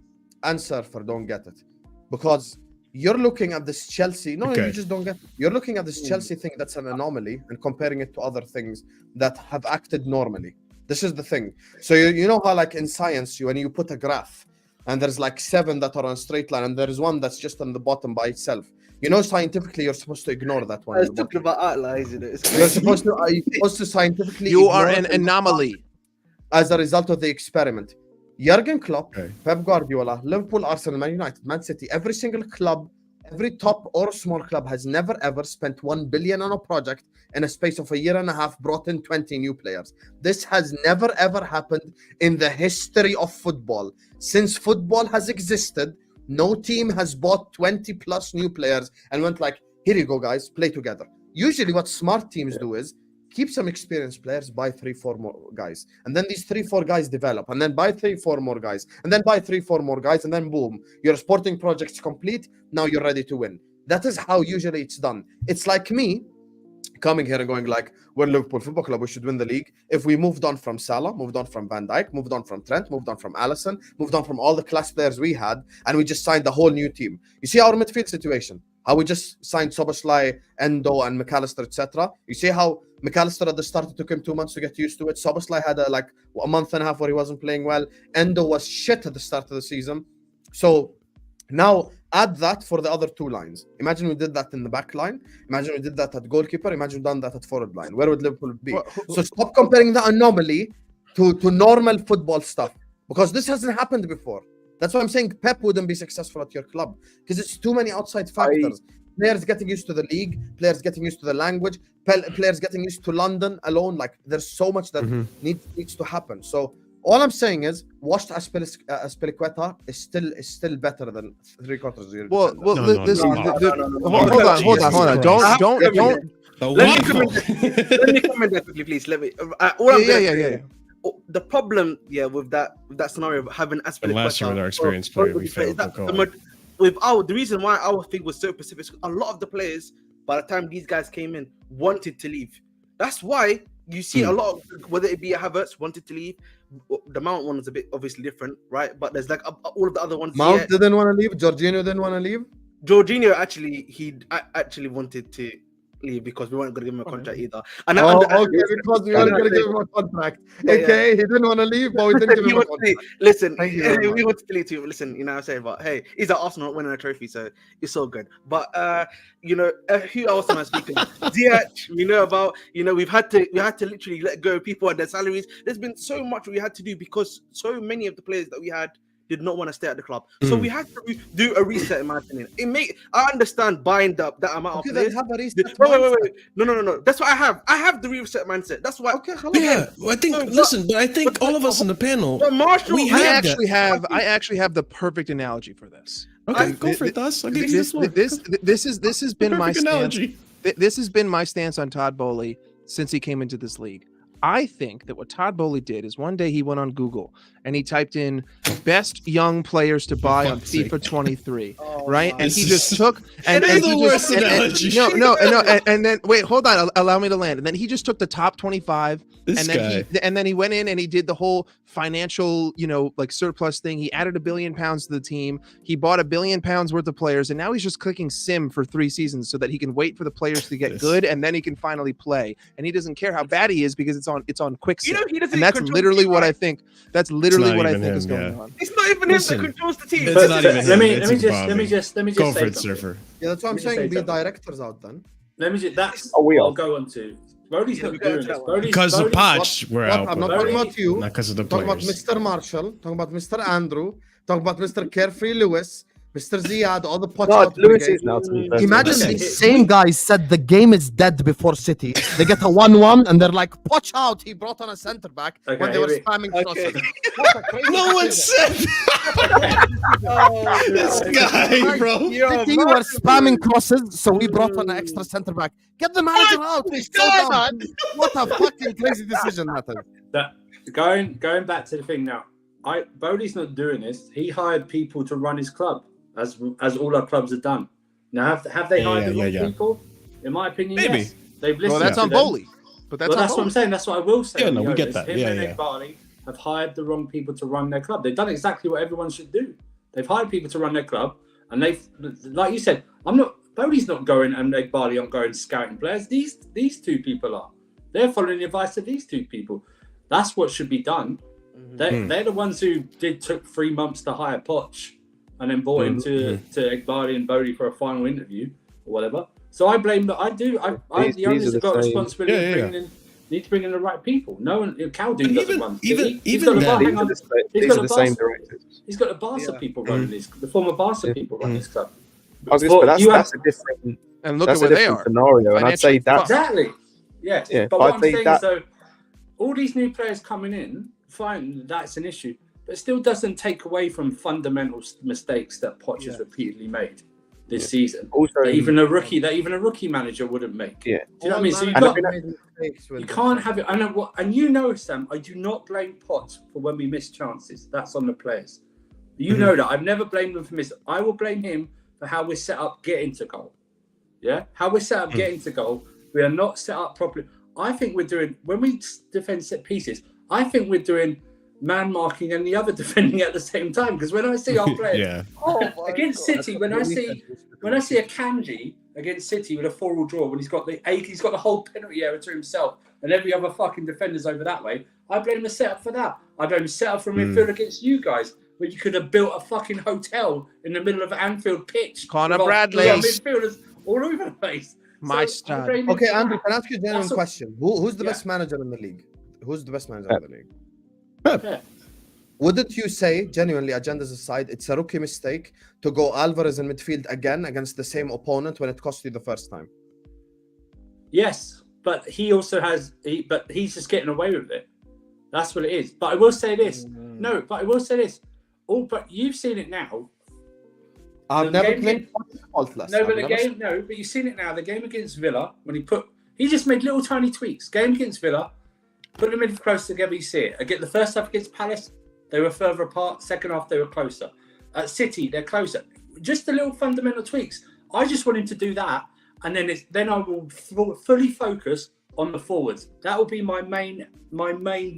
and Surfer don't get it? Because you're looking at this Chelsea. No, you just don't get it. You're looking at this Chelsea thing that's an anomaly and comparing it to other things that have acted normally. This is the thing. So you know how like in science, when you put a graph and there's like 7 that are on a straight line and there is one that's just on the bottom by itself. You know, scientifically, you're supposed to ignore that one. I was talking about outliers, isn't it? You're supposed to scientifically. You are ignore an it anomaly. as a result of the experiment. Jurgen Klopp, Pep Guardiola, Liverpool, Arsenal, Man United, Man City, every single club, every top or small club has never ever spent 1 billion on a project in a space of a year and a half, brought in 20 new players. This has never ever happened in the history of football. Since football has existed, no team has bought 20 plus new players and went like, here you go, guys, play together. Usually what smart teams do is keep some experienced players, buy 3-4 more guys. And then these 3-4 guys develop, and then buy 3-4 more guys, and then buy 3-4 more guys, and then boom, your sporting project's complete. Now you're ready to win. That is how usually it's done. It's like me coming here and going like, we're Liverpool Football Club, we should win the league. If we moved on from Salah, moved on from Van Dijk, moved on from Trent, moved on from Alisson, moved on from all the class players we had, and we just signed a whole new team. You see our midfield situation, how we just signed Szoboszlai, Endo, and McAllister, etc. You see how McAllister at the start, it took him 2 months to get used to it. Szoboszlai had a month and a half where he wasn't playing well. Endo was shit at the start of the season. So now add that for the other 2 lines. Imagine we did that in the back line. Imagine we did that at goalkeeper. Imagine we done that at forward line. Where would Liverpool be? So stop comparing the anomaly to normal football stuff, because this hasn't happened before. That's why I'm saying Pep wouldn't be successful at your club, because it's too many outside factors. Players getting used to the league, players getting used to the language, players getting used to London alone. Like there's so much that needs to happen. So all I'm saying is, washed Aspilicueta is still better than 3/4. Well, hold on. Don't. Let me comment there quickly, please. Let me. The problem, with that scenario of having Aspilicueta. Last year with our experience player, we failed to go. The reason why our thing was so specific, a lot of the players, by the time these guys came in, wanted to leave. That's why you see a lot of, whether it be a Havertz wanted to leave. The Mount one was a bit obviously different, right? But there's like all of the other ones. Mount didn't want to leave. Jorginho didn't want to leave. Jorginho actually wanted to leave because we weren't going to give him a contract either. And because we weren't going to give him a contract. He didn't want to leave, but we didn't give him a contract. Listen, we wanted to leave too. Listen, you know what I'm saying? But hey, he's at Arsenal not winning a trophy, so it's all good. But who else am I speaking? Ziyech, we know about. We had to literally let go of people at their salaries. There's been so much we had to do because so many of the players that we had did not want to stay at the club. So we had to do a reset, in my opinion. I understand buying that amount of players. Wait. No. That's what I have. I have the reset mindset. That's why. I think all of us on the panel, I actually have the perfect analogy for this. Okay, go for it, Thus. I'll give you this one. This has been my stance. Analogy. This has been my stance on Todd Boehly since he came into this league. I think that what Todd Boehly did is one day he went on Google and he typed in best young players to buy on FIFA 23, right? And he just took and then wait, hold on, allow me to land. And then he just took the top 25 and then he went in and he did the whole financial, surplus thing. He added £1 billion to the team. He bought £1 billion worth of players, and now he's just clicking sim for 3 seasons so that he can wait for the players to get good and then he can finally play. And he doesn't care how bad he is because it's on quick sim. And that's literally what I think. That's literally what I think is going on. It's not even him that controls the team. It's not even him. Let me just go say for it, Surfer. Yeah, that's what I'm saying. Be directors out then. Let me just. That's what I'll go on to. Brody's not doing this. Because of POCH, we're out. I'm not talking about you. Not because of the players. Talking about Mr. Marshall. Talking about Mr. Andrew. Talking about Mr. Carefree Lewis. Mr. Ziyad, all the POCH. Lewis is now. Imagine these same guys said the game is dead before City. They get a 1-1 and they're like, "Watch out! He brought on a centre back when they were spamming crosses." No one said this guy, bro. City were spamming crosses, so we brought on an extra centre back. Get the manager out! What a fucking crazy decision that is. That going back to the thing now. Bodie's not doing this. He hired people to run his club, as all our clubs have done. Now, have they hired the wrong people? In my opinion, Maybe. yes. They've listened. Well, that's to on them. Bowley. But that's what I'm saying. That's what I will say. Yeah, no, we get that. Him and Barley have hired the wrong people to run their club. They've done exactly what everyone should do. They've hired people to run their club, and they've, like you said, Bodie's not going and Egg Barley aren't going scouting players. These two people are. They're following the advice of these two people. That's what should be done. They're the ones who took 3 months to hire POCH and then brought him to Egg Barley and Bodie for a final interview or whatever. So I blame that. The owners have got responsibility need to bring in the right people. No one, Caldoon doesn't run. He's got the Barca people running this. The former Barca people running this club. That's a different. And look at where they are. Scenario, and I'd say that's exactly. Yes. Yeah, but what I'm saying is, though, all these new players coming in, fine, that's an issue, but it still doesn't take away from fundamental mistakes that Poch has repeatedly made this season. Also, that even a rookie manager wouldn't make. Yeah. Do you know what I mean? So you can't have it. And you know, Sam, I do not blame Poch for when we miss chances. That's on the players. You know that. I've never blamed them for missing. I will blame him for how we're set up getting to goal. Yeah? How we're set up getting to goal. We are not set up properly. I think we're doing, when we defend set pieces, I think we're doing man marking and the other defending at the same time. Because when I see our players against City, when I see a Kanji against City with a 4-4 draw, when he's got the whole penalty area to himself and every other fucking defender's over that way, I blame the setup for that. I blame the setup from midfield against you guys, where you could have built a fucking hotel in the middle of Anfield pitch. Connor Bradley. Midfielders all over the place. Okay, Andrew, can I ask you a genuine question? Who's the best manager in the league? Who's the best manager in the league? Pep. Wouldn't you say, genuinely, agendas aside, it's a rookie mistake to go Alvarez in midfield again against the same opponent when it cost you the first time? Yes, but he also has, but he's just getting away with it. That's what it is. But I will say this. But you've seen it now. I've never played faultless. No, but but you've seen it now. The game against Villa, when he just made little tiny tweaks. Game against Villa, put them in close together, you see it. Again, the first half against Palace, they were further apart. Second half, they were closer. At City, they're closer. Just the little fundamental tweaks. I just want him to do that, and then I will fully focus on the forwards. That will be my main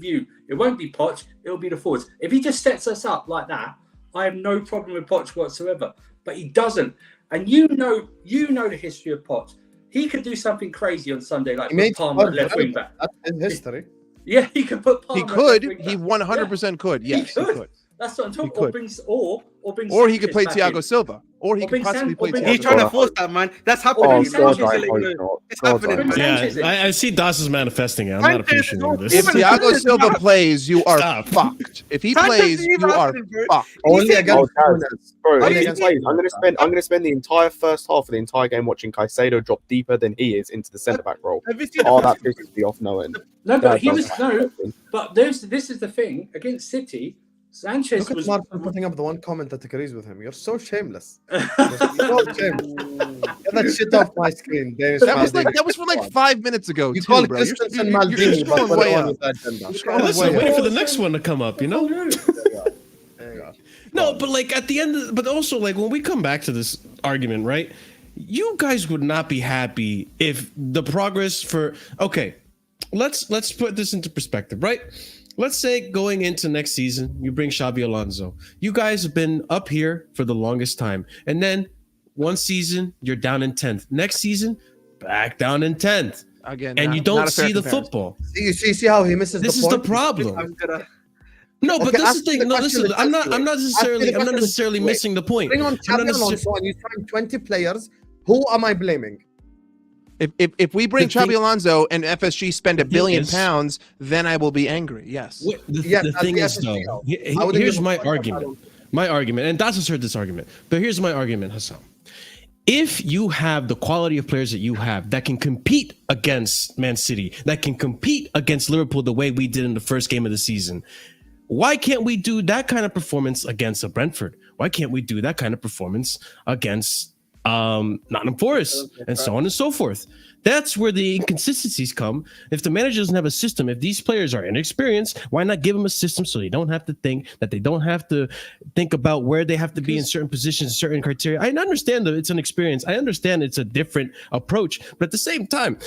view. It won't be Poch, it'll be the forwards. If he just sets us up like that, I have no problem with Poch whatsoever. But he doesn't. And you know the history of Poch. He could do something crazy on Sunday, like put Palmer at left wing back. That's in history. Yeah, he could put Palmer. He could. He 100% could. Yes, he could. That's what I'm talking about. Or he could play Thiago Silva. Or he could possibly play Thiago Silva. He's trying to force that, man. That's happening. It's happening, man. Yeah, I see Das is manifesting it. I'm not appreciating this. If Thiago Silva plays, you are fucked. If he plays, you are fucked. Only against bro. I'm gonna spend the entire first half of the entire game watching Caicedo drop deeper than he is into the centre back role. That pisses me off no end. No, but But this is the thing against City. Sanchez was Martin putting up the one comment that agrees with him. You're so shameless. You're so shameless. Get that shit off my screen. That was from like 5 minutes ago. You call Christensen Maldini, but put it on his agenda. Listen, waiting for the next one to come up, you know? No, but like at the end, but also like when we come back to this argument, right? You guys would not be happy if the progress let's put this into perspective, right? Let's say going into next season, you bring Xabi Alonso. You guys have been up here for the longest time. And then one season, you're down in 10th. Next season, back down in 10th. Again, and you don't see the football. See how he misses this the point? This is the problem. No, but this is the thing. No, listen, I'm not necessarily missing the point. Bring on Xabi Alonso and you sign 20 players. Who am I blaming? If we bring Xabi Alonso and FSG spend £1 billion, then I will be angry. Yes. The thing is, though, here's my argument. My argument, and Das has heard this argument, but here's my argument, Hassan. If you have the quality of players that you have that can compete against Man City, that can compete against Liverpool the way we did in the first game of the season, why can't we do that kind of performance against a Brentford? Why can't we do that kind of performance against Nottingham Forest, and so on and so forth. That's where the inconsistencies come. If the manager doesn't have a system, if these players are inexperienced, why not give them a system so they don't have to think, that they don't have to think about where they have to be in certain positions, certain criteria. I understand that it's an experience. I understand it's a different approach, but at the same time,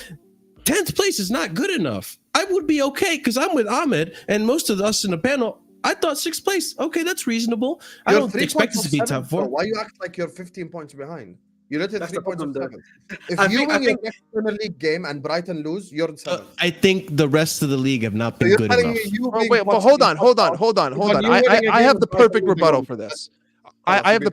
10th place is not good enough. I would be okay because I'm with Ahmed and most of us in the panel. I thought 6th place. Okay, that's reasonable. I don't expect us to be top 4. Why you act like you're 15 points behind? You're literally 3 points of 7th. If I you think- win your next Premier League game and Brighton lose, you're 7th. I think the rest of the league have not been good enough. Oh, wait, but hold on. I have the perfect rebuttal for this. I have the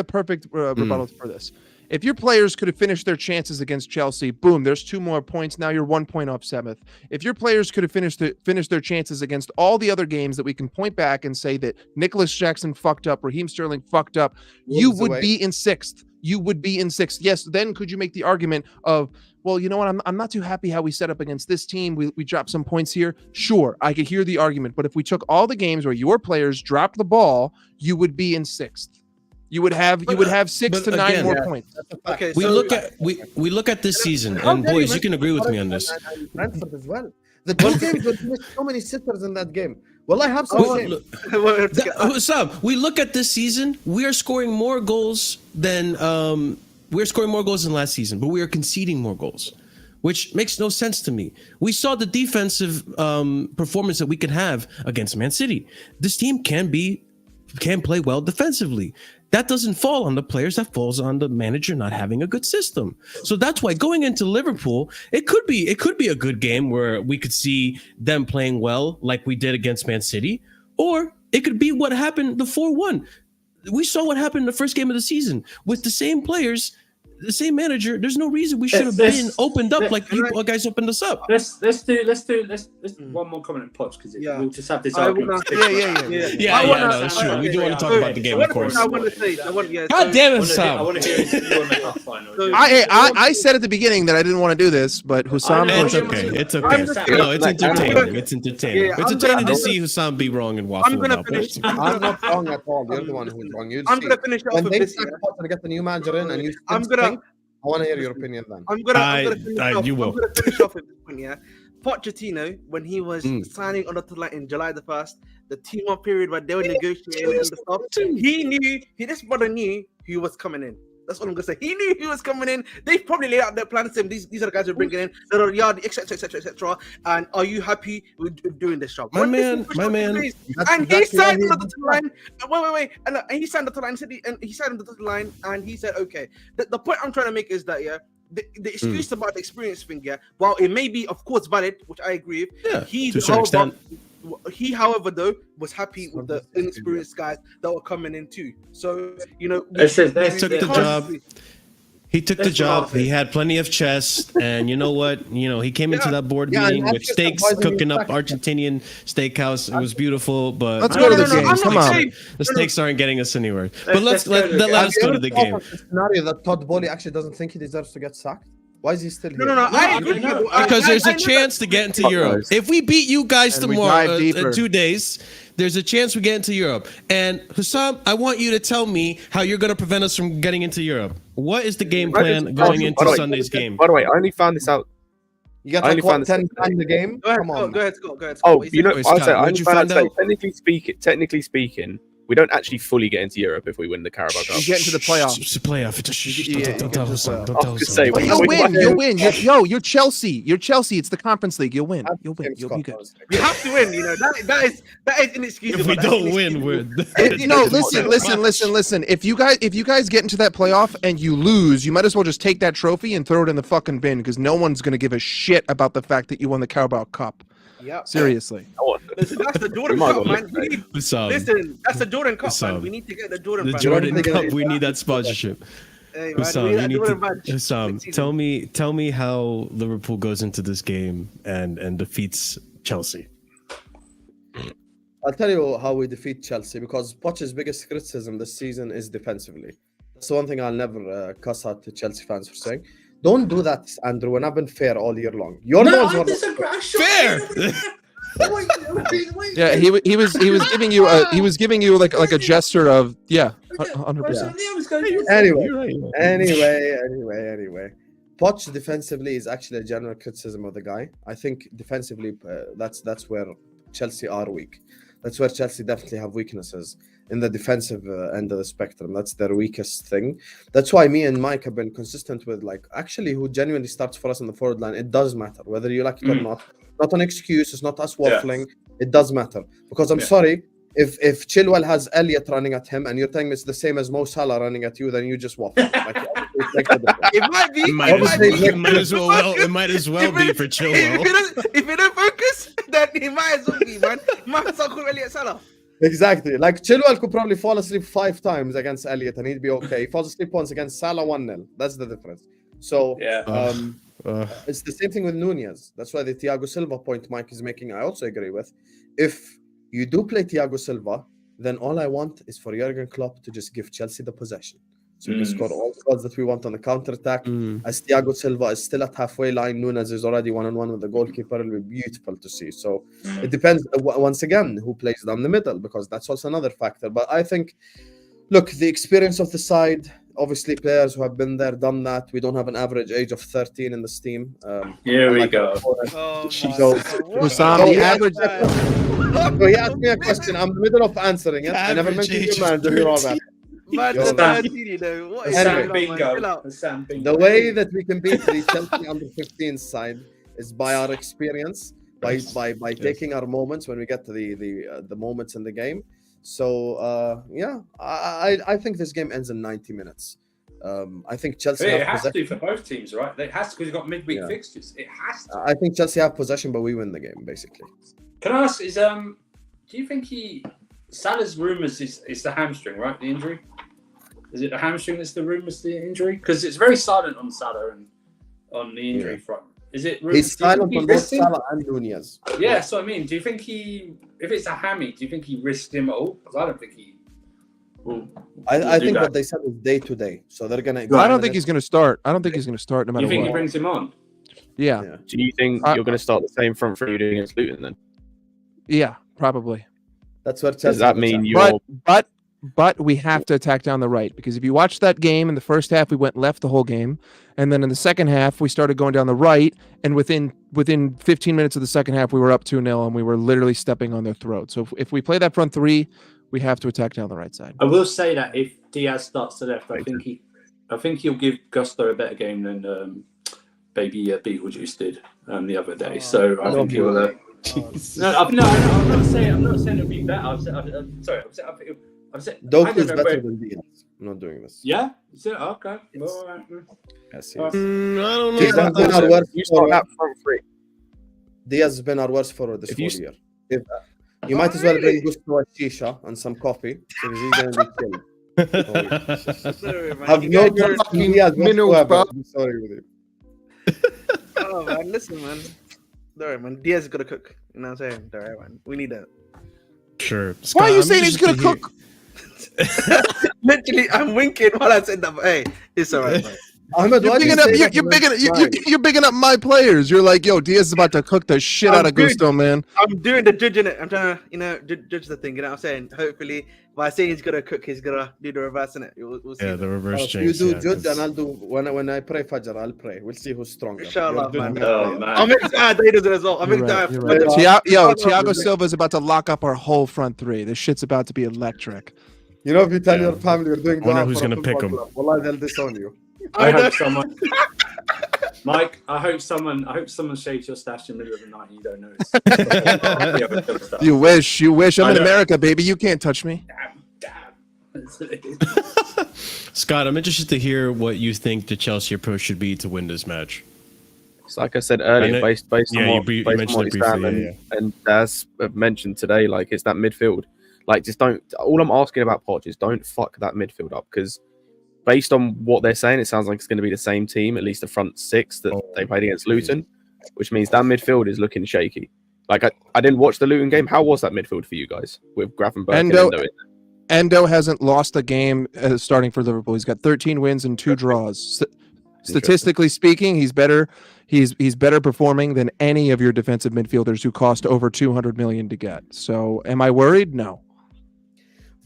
perfect rebuttal for this. If your players could have finished their chances against Chelsea, boom, there's 2 more points. Now you're 1 point off 7th. If your players could have finished their chances against all the other games that we can point back and say that Nicholas Jackson fucked up, Raheem Sterling fucked up, you would be in 6th. You would be in 6th. Yes, then could you make the argument of, well, you know what, I'm not too happy how we set up against this team. We dropped some points here. Sure, I could hear the argument. But if we took all the games where your players dropped the ball, you would be in 6th. You would have 6 to 9 more points. Okay, We so look at this season, and boys, you can agree with me on this. And Brentford as well. The 2 games were so many sitters in that game. Well, I have some. Sam, we look at this season. We are scoring more goals than last season, but we are conceding more goals, which makes no sense to me. We saw the defensive performance that we could have against Man City. This team can play well defensively. That doesn't fall on the players. That falls on the manager not having a good system. So that's why going into Liverpool, it could be a good game where we could see them playing well like we did against Man City, or it could be what happened the 4-1. We saw what happened in the first game of the season with the same players, the same manager. There's no reason we should have been opened up like you guys opened us up. Let's do one more comment on POCH because we'll just have this argument. That's true. We do want to talk about the game, of course. I want to say, God damn it, Sam. I want to hear his view on the cup final. I said at the beginning that I didn't want to do this, but Hussam. It's okay. It's okay. No, it's entertaining. It's entertaining. It's entertaining to see Hussam be wrong and waffle. I'm not wrong at all. You're the one who's wrong. I'm going to finish off when with they this. get the new manager in and you I want to hear your opinion then. I'm gonna finish off with this one, yeah. Pochettino, when he was signing on the dotted line in July the 1st, the 2-month period where they were negotiating and the stuff, this brother knew who was coming in. That's what I'm gonna say. He knew he was coming in. They probably laid out their plans to him. These are the guys we're bringing in. That are etc. And are you happy with doing this job? My man. And he signed on the dotted line. Wait. And he signed the dotted line. And he signed on the dotted line. And he said, okay. The point I'm trying to make is that the excuse about the experience thing, while it may be of course valid, which I agree with, he, however, though, was happy with the inexperienced guys that were coming in too. So, he took the job. He took the job. He had plenty of chess, and you know what? He came into that board meeting with steaks, cooking up Argentinian steakhouse. It was beautiful, but let's go to the game. Come on, the steaks aren't getting us anywhere. But let us go to the game. Scenario that Todd Bowley actually doesn't think he deserves to get sacked. Why is he still here? No. I agree. Because there's a chance to get into Europe. If we beat you guys tomorrow in 2 days, there's a chance we get into Europe. And Hussam, I want you to tell me how you're going to prevent us from getting into Europe. What is the game plan going into Sunday's game? By the way, I only found this out. You got like what, 10 in the game? Come on. Go ahead, Scott. Oh, you know, technically speaking, we don't actually fully get into Europe if we win the Carabao Cup. You get into the playoff. It's a playoff. Don't tell Hussam. You'll win. You're Chelsea. You're Chelsea. It's the Conference League. You'll win. You'll be good. You have to win. That is inexcusable. If we don't win, we're. Listen. If you guys get into that playoff and you lose, you might as well just take that trophy and throw it in the fucking bin because no one's gonna give a shit about the fact that you won the Carabao Cup. Yeah. Seriously. Listen, that's the Jordan Cup, man. Listen, that's the Jordan Cup, man. We need to get the Jordan. The Jordan Cup. We need that sponsorship. Hey, man, Hussam, tell me how Liverpool goes into this game and defeats Chelsea. I'll tell you how we defeat Chelsea because Poch's biggest criticism this season is defensively. That's the one thing I'll never cuss out to Chelsea fans for saying. Don't do that, Andrew. We're not been fair all year long. You're the ones who are fair. Yeah, he was giving you like a gesture of 100%. Anyway. POCH defensively is actually a general criticism of the guy. I think defensively, that's where Chelsea are weak. That's where Chelsea definitely have weaknesses in the defensive end of the spectrum. That's their weakest thing. That's why me and Mike have been consistent with actually who genuinely starts for us in the forward line. It does matter whether you like it or not. Not an excuse. It's not us waffling. It does matter because I'm sorry. If Chilwell has Elliot running at him and you're telling me it's the same as Mo Salah running at you, then you just waffle. It might be. It might as well be for Chilwell. If you don't focus, then he might as well be, man. Might as well call Elliot Salah. Exactly. Like Chilwell could probably fall asleep 5 times against Elliot and he'd be okay. He falls asleep once against Salah 1-0. That's the difference. So it's the same thing with Nunez. That's why the Thiago Silva point Mike is making, I also agree with. If you do play Thiago Silva, then all I want is for Jurgen Klopp to just give Chelsea the possession. So we can score all the goals that we want on the counter-attack. As Thiago Silva is still at halfway line, Nunez is already 1-on-1 with the goalkeeper. It'll be beautiful to see. So it depends, once again, who plays down the middle, because that's also another factor. But I think, look, the experience of the side, obviously players who have been there, done that. We don't have an average age of 13 in this team. Here we go. So he asked me a question. I'm in the middle of answering it. I never mentioned you, man. You're all that. The way that we can beat the Chelsea under 15 side is by our experience, by taking our moments when we get to the moments in the game. So I think this game ends in 90 minutes. I think Chelsea. It has to for both teams, right? It has to, because you've got midweek fixtures. It has to. I think Chelsea have possession, but we win the game basically. Can I ask? Do you think Salah's rumours is the hamstring, right? The injury. Is it the hamstring that's the rumours the injury? Because it's very silent on Salah and on the injury front. Is it? He's silent on both Salah and Nunez. Yeah, so I mean, do you think if it's a hammy, do you think he risked him at all? Because I don't think he will. I think what they said is day to day, so they're gonna. I don't think he's gonna start. I don't think he's gonna start no matter what. You think he brings him on? Yeah. Do you think you're gonna start the same front three doing against Luton then? Yeah, probably. That's what Chelsea. Does that mean you're? But we have to attack down the right, because if you watch that game in the first half, we went left the whole game, and then in the second half we started going down the right, and within 15 minutes of the second half we were up 2-0 and we were literally stepping on their throat. So if we play that front three, we have to attack down the right side. I will say that if Diaz starts to left, I think he'll give Gusto a better game than baby Beetlejuice did the other day. So I think he'll. No, I'm not saying it'll be better. I'm sorry. Doku is better than Diaz. I'm not doing this. Yeah? Is it? Okay. All right. Yes, I don't know. He's been our worst forward. Front three. Diaz has been our worst forward this whole year. You might as well bring Gusto a shisha and some coffee, because he's going to be killed. Have no Diaz whatsoever. I'm sorry with you. Oh, man, listen, man. Don't worry, man. Diaz is going to cook. You know what I'm saying? Don't worry, man. We need that. Sure. Scott, why are you saying he's going to cook? Literally, I'm winking while I said that, but hey, it's all right, man. Ahmed, you're bigging up my players. You're like, yo, Diaz is about to cook the shit out of Gusto, man. I'm doing the judging it. I'm trying to, judge the thing. You know what I'm saying? Hopefully, by saying he's gonna cook, he's gonna do the reverse in it. We'll see. Yeah, the reverse change. You do judge, and I'll do when I pray Fajr. I'll pray. We'll see who's stronger. Inshallah, man. Oh, man. I'm excited. He does it as well. I'm excited. Thiago Silva is about to lock up our whole front three. This shit's about to be electric. You know, if you tell your family you're doing, wonder who's gonna pick him. Wallahi, they'll disown you. I hope someone, Mike. I hope someone shaves your stash in the middle of the night and you don't notice. You wish. I'm in America, baby. You can't touch me. Damn. Scott, I'm interested to hear what you think the Chelsea approach should be to win this match. So like I said earlier, based on what briefly, and as mentioned today, like it's that midfield. Like, just don't. All I'm asking about POCH is don't fuck that midfield up, because based on what they're saying, it sounds like it's going to be the same team, at least the front six that they played against Luton, which means that midfield is looking shaky. Like, I didn't watch the Luton game. How was that midfield for you guys with Gravenberch and Endo in there? Endo hasn't lost a game starting for Liverpool. He's got 13 wins and 2 draws. Statistically speaking, he's better. He's better performing than any of your defensive midfielders who cost over 200 million to get. So, am I worried? No.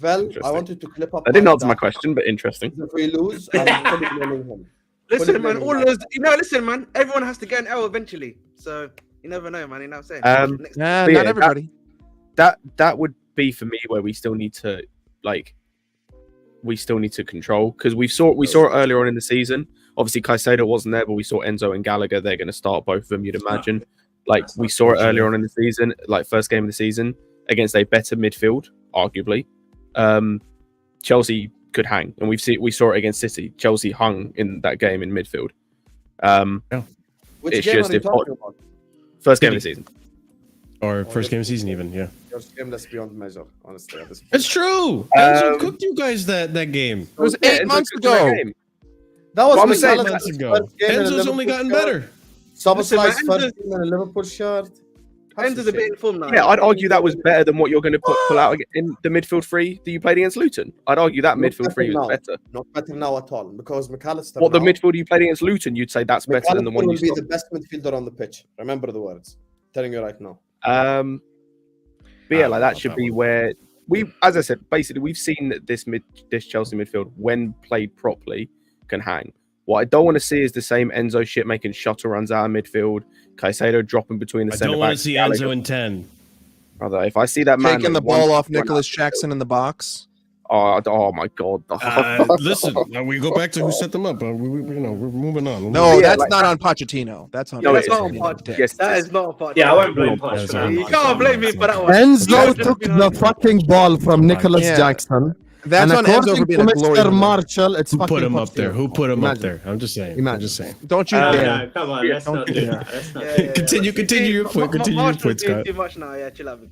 Well, I wanted to clip up. I didn't answer my question, but interesting. If we lose, I'm fully blaming him. Listen, man. Listen, man. Everyone has to get an L eventually. So you never know, man. You know what I'm saying? Not everybody. That would be for me where we still need to control, because we saw it earlier on in the season. Obviously, Caicedo wasn't there, but we saw Enzo and Gallagher. They're going to start both of them, you'd imagine. Like, we saw it earlier on in the season, like first game of the season, against a better midfield, arguably. Chelsea could hang, and we saw it against City. Chelsea hung in that game in midfield. Which it's game just are you talking about? First game of the season. Or first game of the season, even, yeah. First game that's beyond measure, honestly. It's true. Enzo cooked you guys that game. It was 8 months ago. That was I'm saying McAllister's months ago. first game in a Enzo's only Liverpool gotten shirt. better. Soboslai's first game in a Liverpool shirt. Enzo's a bit in form now. Yeah, I'd argue that was better than what you're going to pull out in the midfield three that you played against Luton. I'd argue that midfield three was better. Not better now at all, because McAllister. What the midfield you played against Luton, you'd say that's better than the one you will be stopped. the best midfielder on the pitch. Remember the words. Telling you right now. But yeah, like that should be where as I said, basically we've seen that this Chelsea midfield, when played properly, can hang. What I don't want to see is the same Enzo shit making shuttle runs out of midfield, Caicedo dropping between the centre backs. I don't want to see Enzo in 10. Brother, if I see that man Taking the ball off Nicholas Jackson in the box. Oh my god! Listen, we go back to who set them up. We're moving on. No, that's not on Pochettino. That's on. No, That's it not is. on Poch. Yes, That is not on Poch. Yeah, I won't blame Poch for Yeah, that. You can't blame me for that one. Enzo took the fucking ball from Nicholas Jackson. That's and on Enzo for according being to a glory. Mr. Marshall, it's Who fucking put him up there? Pochettino. Who put him up Imagine. there? I'm just saying. Imagine. I'm just saying. Don't you dare. No, come on, let's not do that. Let's not. Continue your point. Continue your point, Scott. Too much now. Yeah, chill out, man.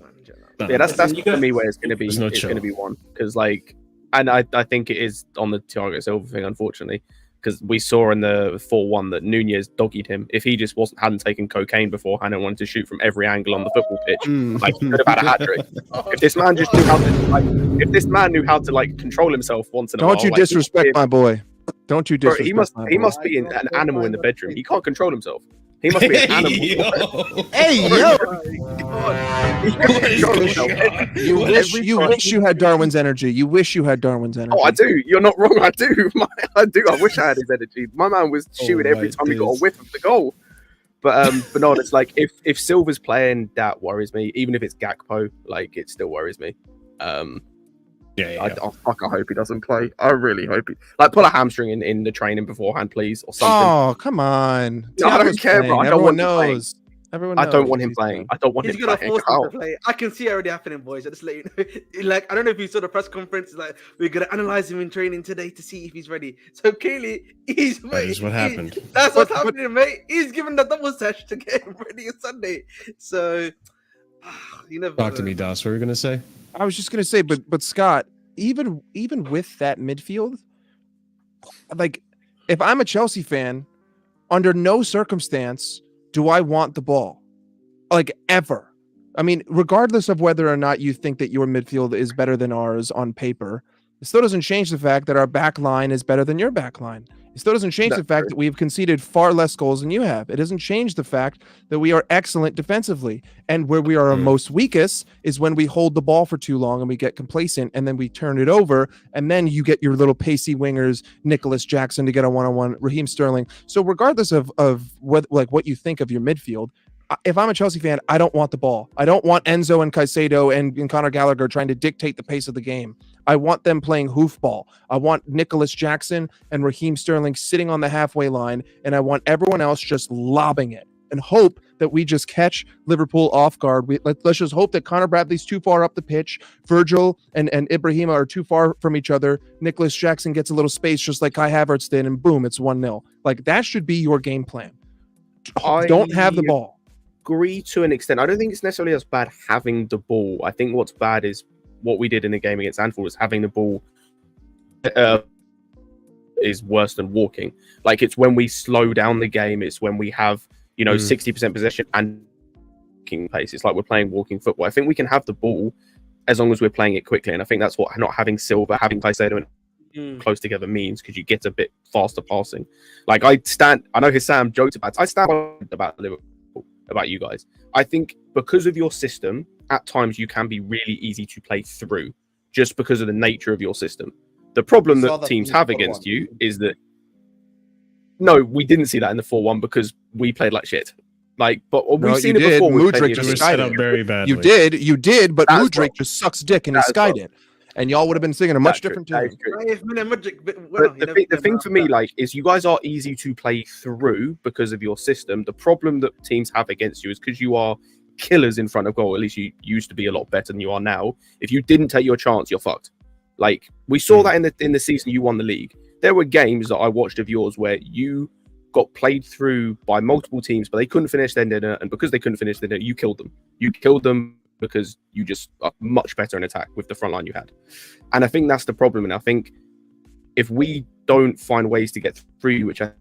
Yeah, that's for me where it's going to be. There's no it's chill. going to be one, because like, and I think it is on the Thiago Silva thing, unfortunately, because we saw in the 4-1 that Nunez doggied him. If he just hadn't taken cocaine beforehand and wanted to shoot from every angle on the football pitch, like, he could have had a hat trick. If this man just knew how to control himself once in a while. Don't you disrespect my boy. Don't you disrespect my boy. He must be an animal in the bedroom. He can't control himself. He must be an animal. Hey, yo! You wish you had Darwin's energy. You wish you had Darwin's energy. Oh, I do. You're not wrong. I do. I do. I wish I had his energy. My man was shooting every time he got a whiff of the goal. But no, it's like if Silva's playing, that worries me. Even if it's Gakpo, like, it still worries me. I hope he doesn't play. I really hope he pull a hamstring in the training beforehand, please, or something. Oh, come on. No, I don't care, bro. I don't want him playing. Everyone I knows. don't want him playing. I don't want He's him gonna playing. force him to play. I can see it already happening, boys. I just let you know. Like, I don't know if you saw the press conference. Like, we're gonna analyze him in training today to see if he's ready. So clearly, he's. That is what happened. That's what's happening, mate. He's given the double sesh to get him ready on Sunday. So, you never Talk to me, Das. What were you gonna say? I was just gonna say, but Scott, even with that midfield, like, if I'm a Chelsea fan, under no circumstance do I want the ball, like, ever. I mean, regardless of whether or not you think that your midfield is better than ours on paper, it still doesn't change the fact that our back line is better than your back line. It still doesn't change the fact that we've conceded far less goals than you have. It doesn't change the fact that we are excellent defensively. And where we are most weakest is when we hold the ball for too long and we get complacent, and then we turn it over, and then you get your little pacey wingers, Nicholas Jackson to get a one-on-one, Raheem Sterling. So regardless of what you think of your midfield, if I'm a Chelsea fan, I don't want the ball. I don't want Enzo and Caicedo and Conor Gallagher trying to dictate the pace of the game. I want them playing hoofball. I want Nicholas Jackson and Raheem Sterling sitting on the halfway line, and I want everyone else just lobbing it and hope that we just catch Liverpool off guard. Let's just hope that Connor Bradley's too far up the pitch. Virgil and Ibrahima are too far from each other. Nicholas Jackson gets a little space just like Kai Havertz did, and boom, it's 1-0. Like, that should be your game plan. Don't have the ball. Agree to an extent. I don't think it's necessarily as bad having the ball. I think what's bad is what we did in the game against Anfield, was having the ball is worse than walking. Like, it's when we slow down the game, it's when we have 60% possession and walking pace. It's like we're playing walking football. I think we can have the ball as long as we're playing it quickly, and I think that's what not having Silva, having Caicedo, and close together means, because you get a bit faster passing. Like I know Sam joked about Liverpool, about you guys. I think because of your system, at times you can be really easy to play through, just because of the nature of your system. The problem that teams have against you is that no, we didn't see that in the 4-1 because we played like shit. Like, but we've seen it before. Mudryk just set up very badly. You did, but Mudryk just sucks dick and he skied it. And y'all would have been singing a much different tune. The thing for me, like, is you guys are easy to play through because of your system. The problem that teams have against you is because you are killers in front of goal. At least you used to be a lot better than you are now. If you didn't take your chance, you're fucked. Like, we saw that in the season you won the league. There were games that I watched of yours where you got played through by multiple teams, but they couldn't finish their dinner, and because they couldn't finish their dinner, you killed them. You killed them because you just are much better in attack with the front line you had. And I think that's the problem. And I think if we don't find ways to get through, which I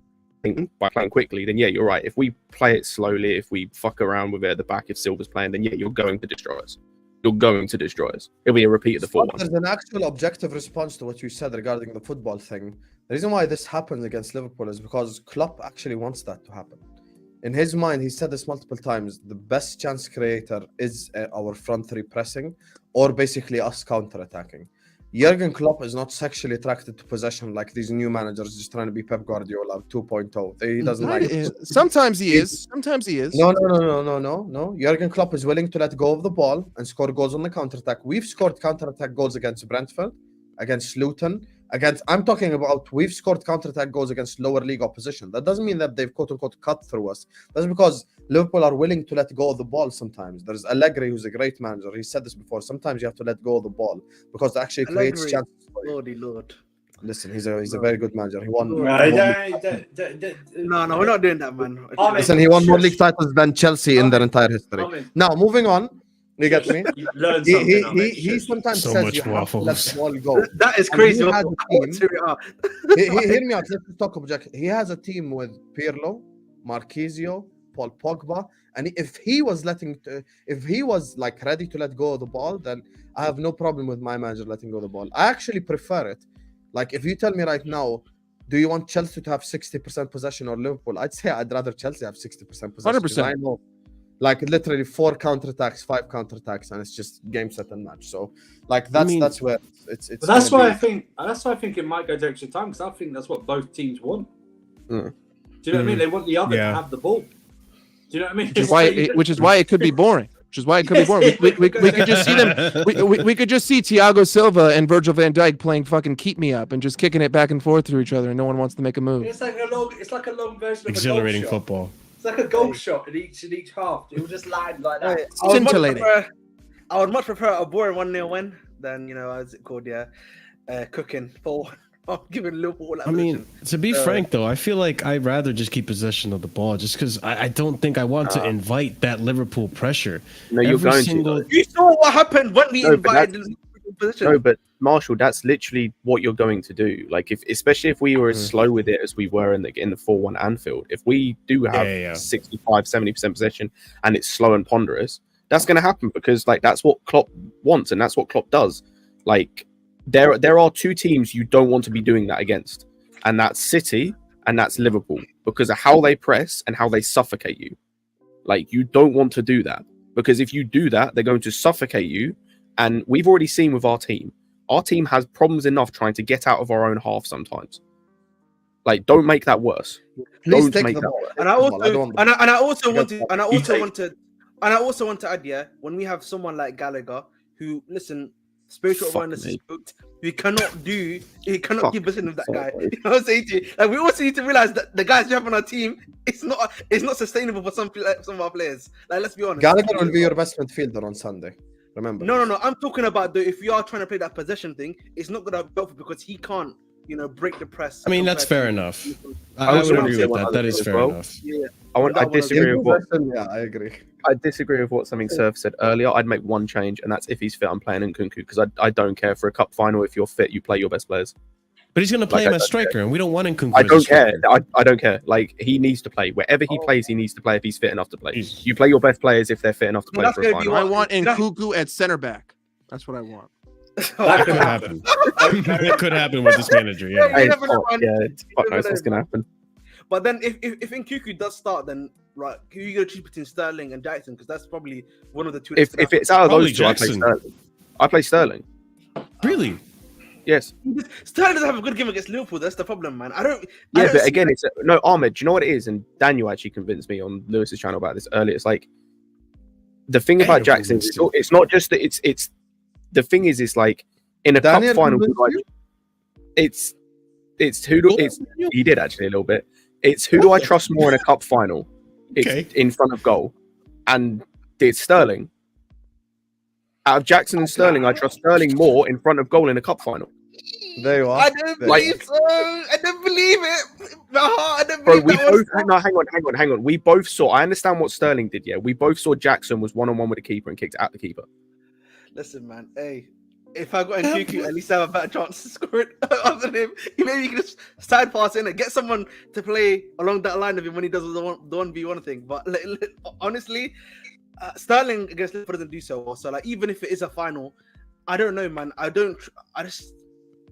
think by playing quickly, then yeah, you're right. If we play it slowly, if we fuck around with it at the back, if Silver's playing, then yeah, you're going to destroy us. You're going to destroy us. It'll be a repeat of the 4-1. There's an actual objective response to what you said regarding the football thing. The reason why this happens against Liverpool is because Klopp actually wants that to happen. In his mind, he said this multiple times, the best chance creator is our front three pressing, or basically us counter-attacking. Jurgen Klopp is not sexually attracted to possession like these new managers just trying to be Pep Guardiola 2.0. He doesn't like it. Sometimes he is. Sometimes he is. No. Jurgen Klopp is willing to let go of the ball and score goals on the counter-attack. We've scored counter-attack goals against Brentford, against Luton, I'm talking about we've scored counter-attack goals against lower league opposition. That doesn't mean that they've quote-unquote cut through us. That's because Liverpool are willing to let go of the ball sometimes. There's Allegri, who's a great manager. He said this before. Sometimes you have to let go of the ball because it actually creates chances for you. Lord. Listen, he's a very good manager. He won. No, we're not doing that, man. Listen, he won more league titles than Chelsea in their entire history. Now, moving on. You get me? He sometimes so says you have to let the ball go. That is crazy. Hear me out. Let's talk object. He has a team with Pirlo, Marquisio, Paul Pogba, and if he was like ready to let go of the ball, then I have no problem with my manager letting go of the ball. I actually prefer it. Like, if you tell me right now, do you want Chelsea to have 60% possession or Liverpool? I'd say I'd rather Chelsea have 60% possession. 100%. I know. Like literally 4 counterattacks, 5 counterattacks, and it's just game, set, and match. So, like that's where it's. But that's why I think it might go to extra time, because I think that's what both teams want. Do you know what I mean? They want the other to have the ball. Do you know what I mean? Which is why it could be boring. We could just see them. We could just see Thiago Silva and Virgil van Dijk playing fucking keep me up and just kicking it back and forth through each other, and no one wants to make a move. It's like a long version of exhilarating football. It's like a goal shot in each half. It will just land like that. Scintillating. I would much prefer a boring 1-0 win than, how's it called? Cooking for giving Liverpool. I mean, to be frank though, I feel like I'd rather just keep possession of the ball, just because I don't think I want to invite that Liverpool pressure. No, you're going to. You saw what happened when we invited the Liverpool position. No, but Marshall, that's literally what you're going to do. Like, especially if we were as slow with it as we were in the 4-1 Anfield, if we do have 65-70% possession and it's slow and ponderous, that's going to happen, because like that's what Klopp wants and that's what Klopp does. Like, there are 2 teams you don't want to be doing that against, and that's City and that's Liverpool, because of how they press and how they suffocate you. Like, you don't want to do that, because if you do that, they're going to suffocate you. And we've already seen with our team has problems enough trying to get out of our own half sometimes. Like, don't make that worse. Please take the ball. And I also want to add, when we have someone like Gallagher, who, listen, spiritual awareness is booked, he cannot keep listening to that guy. You know what I'm saying to you? Like, we also need to realize that the guys we have on our team, it's not sustainable for some of our players. Like, let's be honest. Gallagher will be your best midfielder on Sunday. Remember. No. I'm talking about if you are trying to play that possession thing, it's not gonna be helpful because he can't, break the press. I mean, that's fair enough. I would agree with that. That is fair enough. Yeah. I disagree with what. Yeah, I agree. I disagree with what something Surf said earlier. I'd make one change, and that's if he's fit, I'm playing Nkunku, because I don't care for a cup final. If you're fit, you play your best players. But he's going to play him as striker, and we don't want Nkunku. I don't care. I don't care. Like, he needs to play. Wherever he plays, he needs to play if he's fit enough to play. You play your best players if they're fit enough to play for a final. I want Nkunku at center back. That's what I want. That could happen. It could happen with this manager. Yeah. You never know, man. It's fuck knows what's gonna happen. But then if Nkuku does start, then right, who are you gonna choose between Sterling and Jackson? Because that's probably one of the two. If it's out of Probably those two, I play Sterling. Really? Yes. Sterling doesn't have a good game against Liverpool. That's the problem, man. I don't Again, it's no Ahmed. Do you know what it is? And Daniel actually convinced me on Lewis's channel about this earlier. It's like the thing about Jackson. It's not just that. It's the thing is, it's like in a Daniel cup final. convinced you? It's who do it's he did actually a little bit. It's who do I trust more in a cup final? It's in front of goal, and it's Sterling. Out of Jackson and Sterling, I trust Sterling more in front of goal in a cup final. There you are. I don't believe so. I don't believe it. I don't believe Hang on. We both saw. I understand what Sterling did. Yeah, we both saw Jackson was 1-on-1 with the keeper and kicked out the keeper. Listen, man. Hey, if I got Nkuku, at least I have a better chance to score it other than him. Maybe you can just side pass in it, get someone to play along that line of him when he does the 1v1 thing. But honestly, Sterling against Liverpool doesn't do so well. So like, even if it is a final, I don't know, man.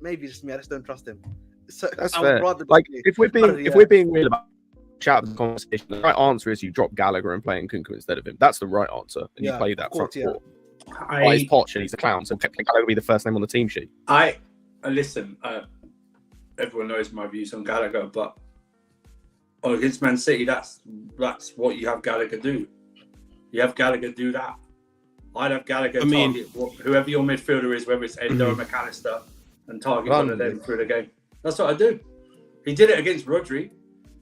Maybe just me. I just don't trust him. So that's I fair. would rather like if we're being real about the conversation, the right answer is you drop Gallagher and play Nkunku instead of him. That's the right answer, and you play that front four. He's POCH and he's a clown, so Gallagher will be the first name on the team sheet. Listen. Everyone knows my views on Gallagher, but against Man City, that's what you have Gallagher do. You have Gallagher do that. I'd have Gallagher target whoever your midfielder is, whether it's Endo or McAllister, and target one of them through the game. That's what I do. He did it against Rodri.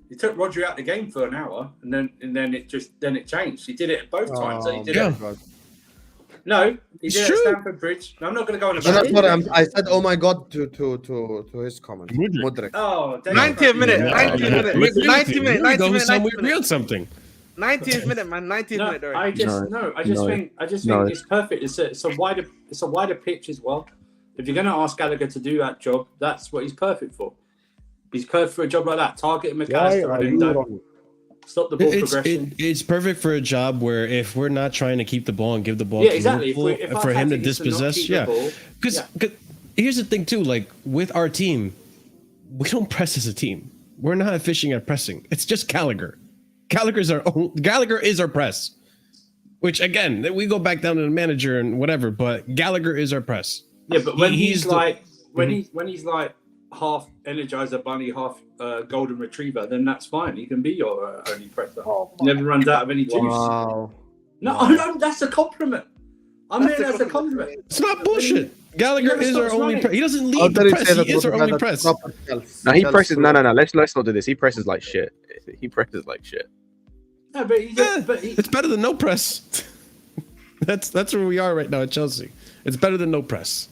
He took Rodri out of the game for an hour, and then it changed. He did it both times. So he did it. No, he did it at Stamford Bridge. No, I'm not going to go on about That's what I said. Oh my god to his comment. Mudrik. Oh, 90th minute. 90th minute. We on something. 90th minute, man. 90th minute. I just think it's perfect. It's a wider pitch as well. If you're going to ask Gallagher to do that job, that's what he's perfect for. He's perfect for a job like that. Target McAllister. Stop the ball progression. It's perfect for a job where if we're not trying to keep the ball and give the ball to Liverpool, for him to dispossess, Because here's the thing too, like with our team, we don't press as a team. We're not efficient at pressing. It's just Gallagher. Gallagher is our press. Which again, we go back down to the manager and whatever, but Gallagher is our press. Yeah, but when he's like half Energizer Bunny, half Golden Retriever, then that's fine. He can be your only presser. Never runs out of any juice. Wow. No, that's a compliment. That's a compliment. It's not bullshit. Gallagher is our only press. He doesn't lead the press. He is our only press. No, he presses. No. Let's not do this. He presses like shit. No, but it's better than no press. That's where we are right now at Chelsea. It's better than no press.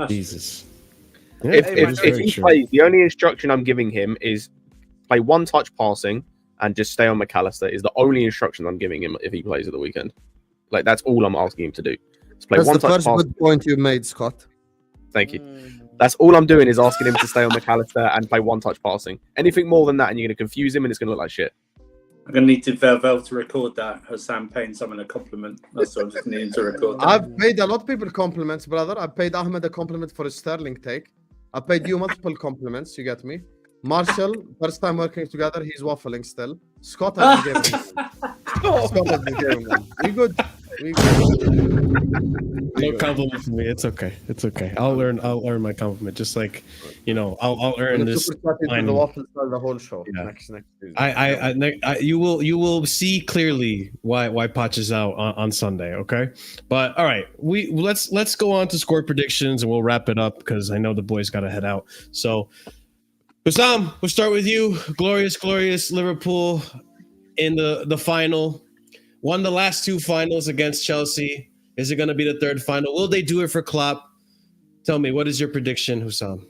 Jesus. Yeah, if he plays, the only instruction I'm giving him is play one touch passing and just stay on McAllister is the only instruction I'm giving him if he plays at the weekend. Like that's all I'm asking him to do. Just play that's one the touch first passing. Good point you made, Scott. Thank you. That's all I'm doing is asking him to stay on McAllister and play one touch passing. Anything more than that and you're going to confuse him and it's going to look like shit. I'm going to need to Vervel to record that. Sam paying someone a compliment. That's what I'm just needing to record that. I've paid a lot of people compliments, brother. I paid Ahmed a compliment for his Sterling take. I paid you multiple compliments. You get me? Marshall, first time working together, he's waffling still. Scott has been giving Scott has been giving them. We good. No compliment for me. It's okay. I'll earn my compliment. Just like, I'll earn this. The waffle the whole show. Yeah. Next you will see clearly why POCH is out on Sunday. Okay, but all right, let's go on to score predictions and we'll wrap it up because I know the boys got to head out. So, Hussam, we'll start with you. Glorious Liverpool in the final. Won the last two finals against Chelsea. Is it going to be the third final? Will they do it for KLOPP? Tell me, what is your prediction, Hussam?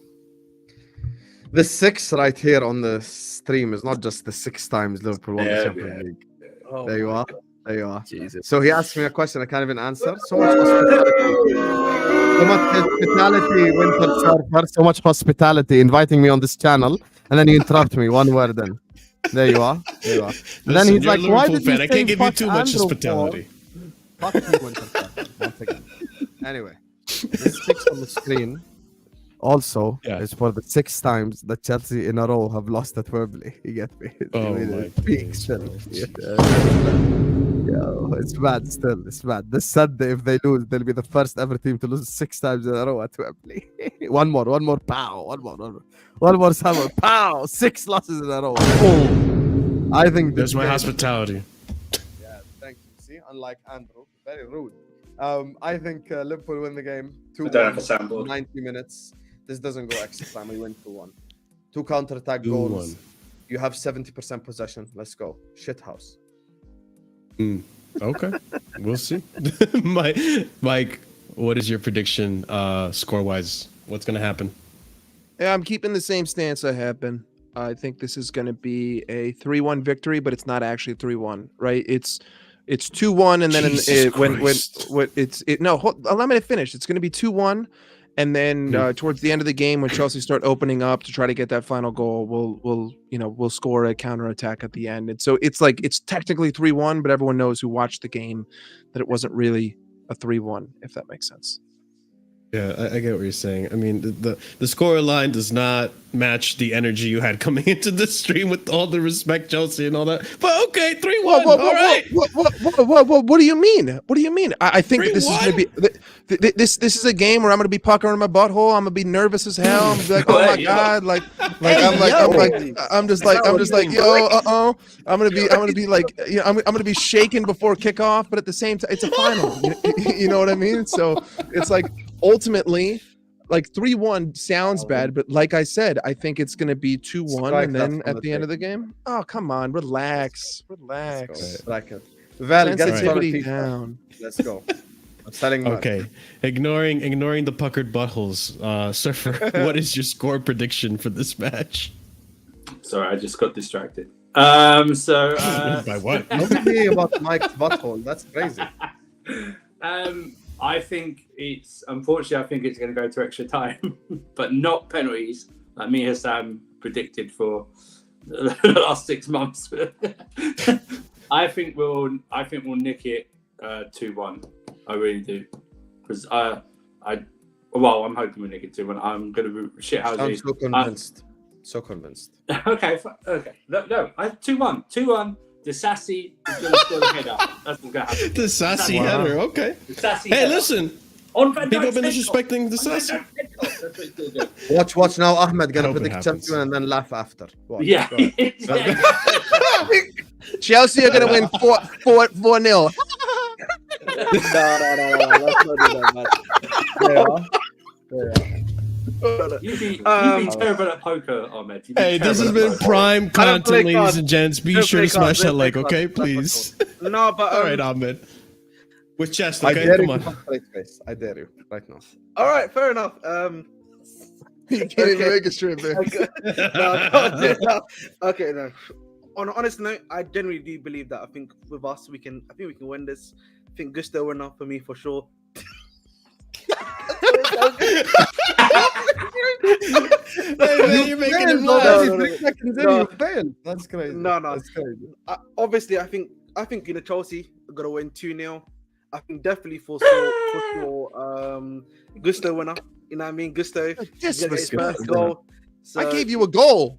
The 6 right here on the stream is not just the 6 times Liverpool won the Champions League. Oh, there you are. Jesus. So he asked me a question I can't even answer. So much hospitality, Winter Surfer. So much hospitality, inviting me on this channel, and then you interrupt me. One word then. There you are. And Listen, then he's like, "Why did you I can't give you too much hospitality." Fuck you, Winter Surfer. Once again. Anyway, The 6 on the screen also is for the 6 times that Chelsea in a row have lost at Wembley. You get me? Oh my peaks. Yo, it's bad still. It's bad. This Sunday, if they lose, they'll be the first ever team to lose 6 times in a row at Wembley. one more, pow. One more summer, pow. 6 losses in a row. I think there's my hospitality. Yeah, thank you. See, unlike Andrew, very rude. I think Liverpool win the game 2-1, 90 minutes. This doesn't go extra time. We win 2-1. 2 counter-attack goals. You have 70% possession. Let's go. Shithouse. Okay. We'll see. Mike, what is your prediction score-wise? What's going to happen? Yeah, I'm keeping the same stance I have been. I think this is going to be a 3-1 victory, but it's not actually 3-1, right? It's 2-1, and then allow me to finish. It's going to be 2-1, and then towards the end of the game, when Chelsea start opening up to try to get that final goal, we'll score a counterattack at the end. And so it's technically 3-1, but everyone knows who watched the game that it wasn't really a 3-1, if that makes sense. Yeah, I get what you're saying. I mean, the score line does not match the energy you had coming into the stream, with all the respect, Chelsea, and all that. But okay, 3-1. All right. What do you mean? What do you mean? I think that this is going to be this is a game where I'm going to be puckering my butthole. I'm going to be nervous as hell. I'm gonna be like, oh my god, I'm just like, yo, I'm going to be like, I'm going to be shaking before kickoff, but at the same time, it's a final. You know what I mean? So it's like, ultimately, like 3-1 sounds bad, but like I said, I think it's going to be 2-1, and then at the end of the game, oh come on, relax. Strike it. Val, sensitivity down. Let's go. I'm telling you. Okay, ignoring the puckered buttholes. Surfer, what is your score prediction for this match? Sorry, I just got distracted. By what? Don't be about Mike's butthole. That's crazy. I think it's going to go to extra time, but not penalties like me and Sam predicted for the last 6 months. I think we'll nick it 2-1. I really do, because I'm hoping we'll nick it 2-1. I'm going to shithouse it. I'm so convinced. Okay. No, 2-1. The Sassy is going to score the header. That's what's going to happen. The Sassy header, okay. Hey, listen. On Van people have been Dijk's disrespecting the Sassy. That's what he's going to do. Watch now. Ahmed going to predict champion and then laugh after. Watch, yeah. Chelsea are going to win 4-0. No. Let's not do that, man. You'd be terrible at poker, Ahmed. Hey, this has been prime content, ladies and gents. Be sure to smash that like, okay, please. No, but all right, Ahmed. With chest, I okay? dare Come you on. I dare you right now. All right, fair enough. You can't even make a strip, man. Okay, no. On an honest note, I genuinely do believe that. I think with us, we can win this. I think Gusto winner for me for sure. Hey, man, you're making him laugh. That's crazy. No. That's crazy. Obviously, I think Chelsea are gonna win 2-0. I think definitely for sure. Gusto winner. You know what I mean? Gusto gets his first goal. So, I gave you a goal.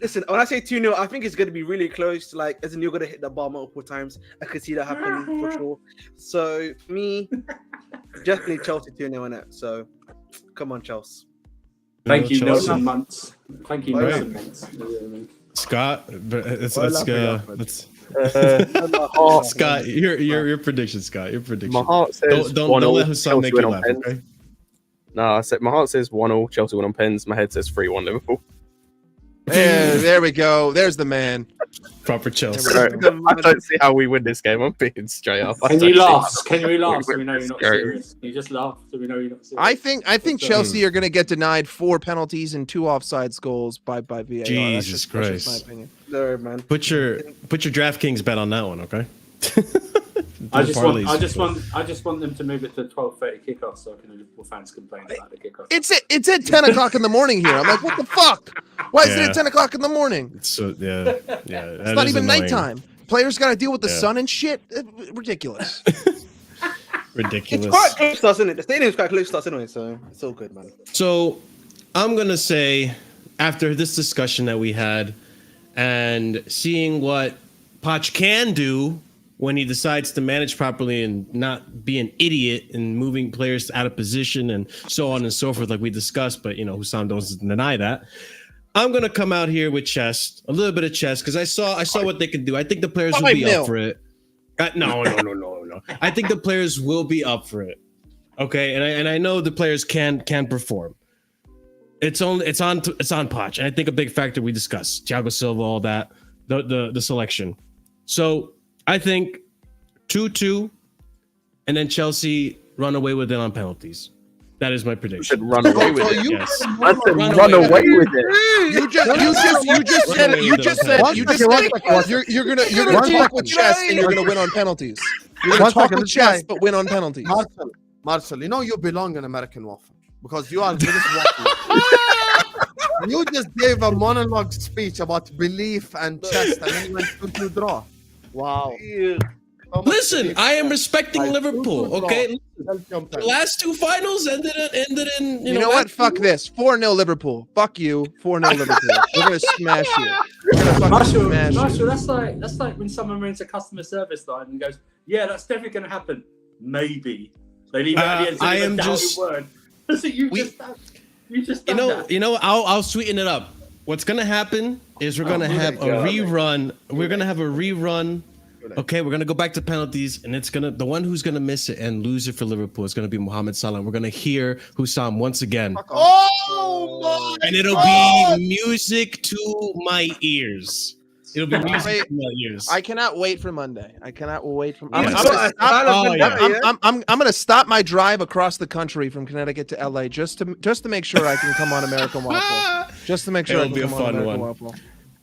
Listen, when I say 2-0, I think it's going to be really close. Like, as in you're going to hit the bar multiple times. I could see that happening for sure. So, me, definitely Chelsea 2-0 in it. So, come on, Chelsea. Thank you, Nelson Muntz. Thank you, Nelson Muntz. Scott, Scott, your prediction, Scott. Your prediction. My heart says don't let Hassan make you laugh. Okay? No, my heart says 1-0. Chelsea win on pens. My head says 3-1 Liverpool. Yeah, there we go. There's the man. Proper Chelsea. I don't see how we win this game. I'm being straight up. Can you laugh so we know you're not serious? You just laugh so we know you're not serious. I think Chelsea are going to get denied 4 penalties and 2 offsides goals by VAR. Jesus Christ. That's just my opinion. There, man. Put your DraftKings bet on that one, okay? I just want them to move it to 12:30 kickoff so Liverpool fans complain about the kickoff. It's at 10 o'clock in the morning here. I'm like, what the fuck? Why is it at 10 o'clock in the morning? It's not even nighttime. Players got to deal with the sun and shit. Ridiculous. Ridiculous. It's quite close to us, isn't it? The stadium's quite close to us anyway, so it's all good, man. So I'm gonna say, after this discussion that we had, and seeing what POCH can do when he decides to manage properly and not be an idiot and moving players out of position and so on and so forth, like we discussed, but Hussam doesn't deny that. I'm gonna come out here with chess, a little bit of chess, because I saw what they can do. I think the players will be up for it. No. I think the players will be up for it. Okay, and I know the players can perform. It's on POCH, and I think a big factor we discussed, Thiago Silva, all that, the selection. So I think 2-2, and then Chelsea run away with it on penalties. That is my prediction. Run away with it. Yes. Run away with it. You just said it. You just said you're gonna talk with chess and you're gonna win on penalties. You're gonna talk with chess but win on penalties. Marshall, you belong in American Waffle because you are the biggest waffle. You just gave a monologue speech about belief and chess, and then you went to draw. Wow. Listen, I am respecting Liverpool. Okay, the last two finals ended in. You know what? Fuck this. 4-0 Liverpool. Fuck you. 4-0 Liverpool. We're gonna smash you. Marshall, that's like when someone rings a customer service line and goes, "Yeah, that's definitely going to happen." Maybe they leave out the end. I am just. Word. So you just. I'll sweeten it up. What's gonna happen is we're gonna have a rerun. We're gonna have a rerun. Okay, we're gonna go back to penalties, and it's the one who's gonna miss it and lose it for Liverpool is gonna be Mohamed Salah. We're gonna hear Hussam once again. Oh my! And it'll be music to my ears. It'll be music to my ears. I cannot wait for Monday. I cannot wait for. Yes. I'm gonna stop my drive across the country from Connecticut to LA just to make sure I can come on American Waffle. Just to make sure It'll be a fun one.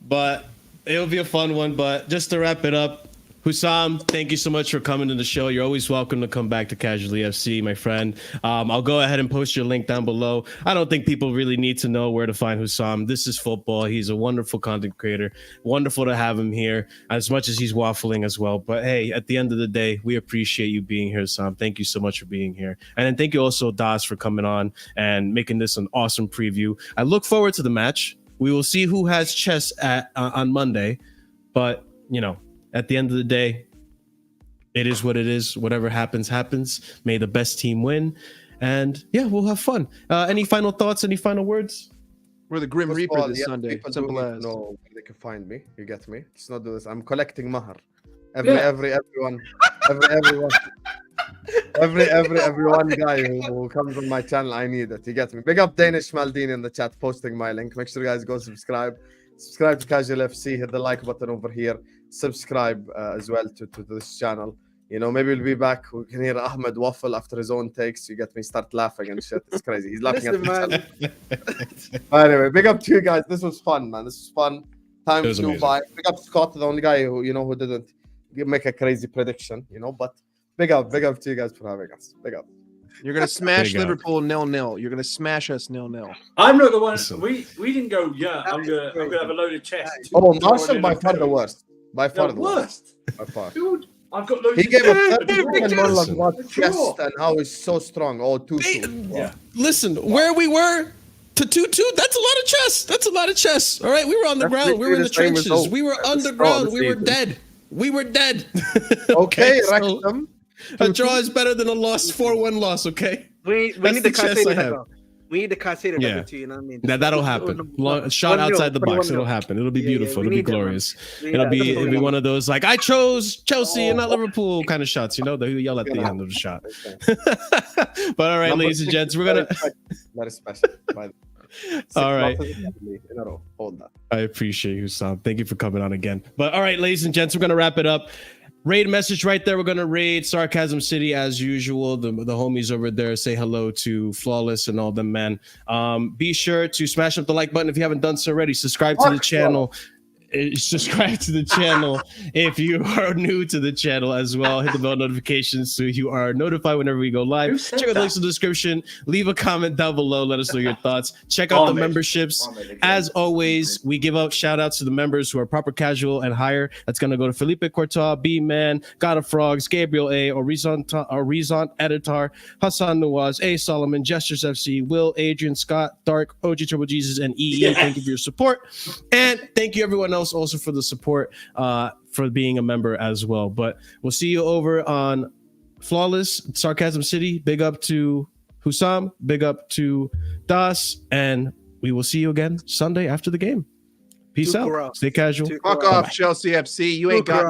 But it'll be a fun one. But just to wrap it up. Hussam, thank you so much for coming to the show. You're always welcome to come back to Casually FC, my friend. I'll go ahead and post your link down below. I don't think people really need to know where to find Hussam. This is football. He's a wonderful content creator. Wonderful to have him here, as much as he's waffling as well. But hey, at the end of the day, we appreciate you being here, Hussam. Thank you so much for being here. And then thank you also, Das, for coming on and making this an awesome preview. I look forward to the match. We will see who has chess on Monday. But, at the end of the day, it is what it is. Whatever happens, happens. May the best team win. And yeah, we'll have fun. Any final thoughts? Any final words? We're the Grim Reaper this Sunday. Simple as. No, they can find me. You get me? Let's not do this. I'm collecting mahar. Everyone guy who comes on my channel, I need it. You get me? Big up Danish Maldini in the chat, posting my link. Make sure you guys go subscribe. Subscribe to Casually FC. Hit the like button over here. Subscribe as well to this channel. Maybe we'll be back. We can hear Ahmed waffle after his own takes. You get me? Start laughing and shit. It's crazy. He's laughing at me. Anyway, big up to you guys. This was fun, man. This was fun. Time flew by. Big up Scott, the only guy who didn't make a crazy prediction. But big up to you guys for having us. Big up. You're gonna smash Liverpool 0-0. You're gonna smash us 0-0. I'm not the one. We didn't go. Yeah, I'm gonna have a load of chess. Oh, Marshall by far the worst. By far the worst. By far. Dude, I've got loads. He gave a 30-second monologue about chest and how he's so strong. Oh, 2-2. Yeah. Listen, where we were to 2-2. That's a lot of chess. That's a lot of chess. All right, we were on the ground. We were in the trenches. We were underground. We were dead. We were dead. Okay, Wrexham. A draw is better than a loss, 4-1 loss, okay? We need the Caicedo. We need the Caicedo too, you know what I mean? That'll happen. Shot outside the box. It'll happen. It'll be beautiful. It'll be glorious. It'll be one of those like I chose Chelsea and not Liverpool kind of shots. They yell at the end of the shot. But all right, ladies and gents, we're gonna. That is special. All right. I appreciate you, Sam. Thank you for coming on again. But all right, ladies and gents, we're gonna wrap it up. Raid message right there. We're going to raid Sarcasm City as usual. The homies over there say hello to Flawless and all them, man. Be sure to smash up the like button if you haven't done so already. Subscribe to the channel. subscribe to the channel if you are new to the channel as well. Hit the bell notifications so you are notified whenever we go live. Check out the links in the description. Leave a comment down below. Let us know your thoughts. Check out the memberships. As always, we give out shout outs to the members who are proper casual and higher. That's going to go to Felipe Courtois, B-Man, God of Frogs, Gabriel A, Horizont Editor, Hassan Nawaz, A Solomon, Gestures FC, Will, Adrian, Scott, Dark, OG Triple Jesus, and EE. Yes. Thank you for your support. And thank you everyone else also for the support, for being a member as well. But we'll see you over on Flawless, Sarcasm City. Big up to Hussam, big up to Das, and we will see you again Sunday after the game. Peace out. Stay casual. Fuck off, Chelsea FC. You ain't got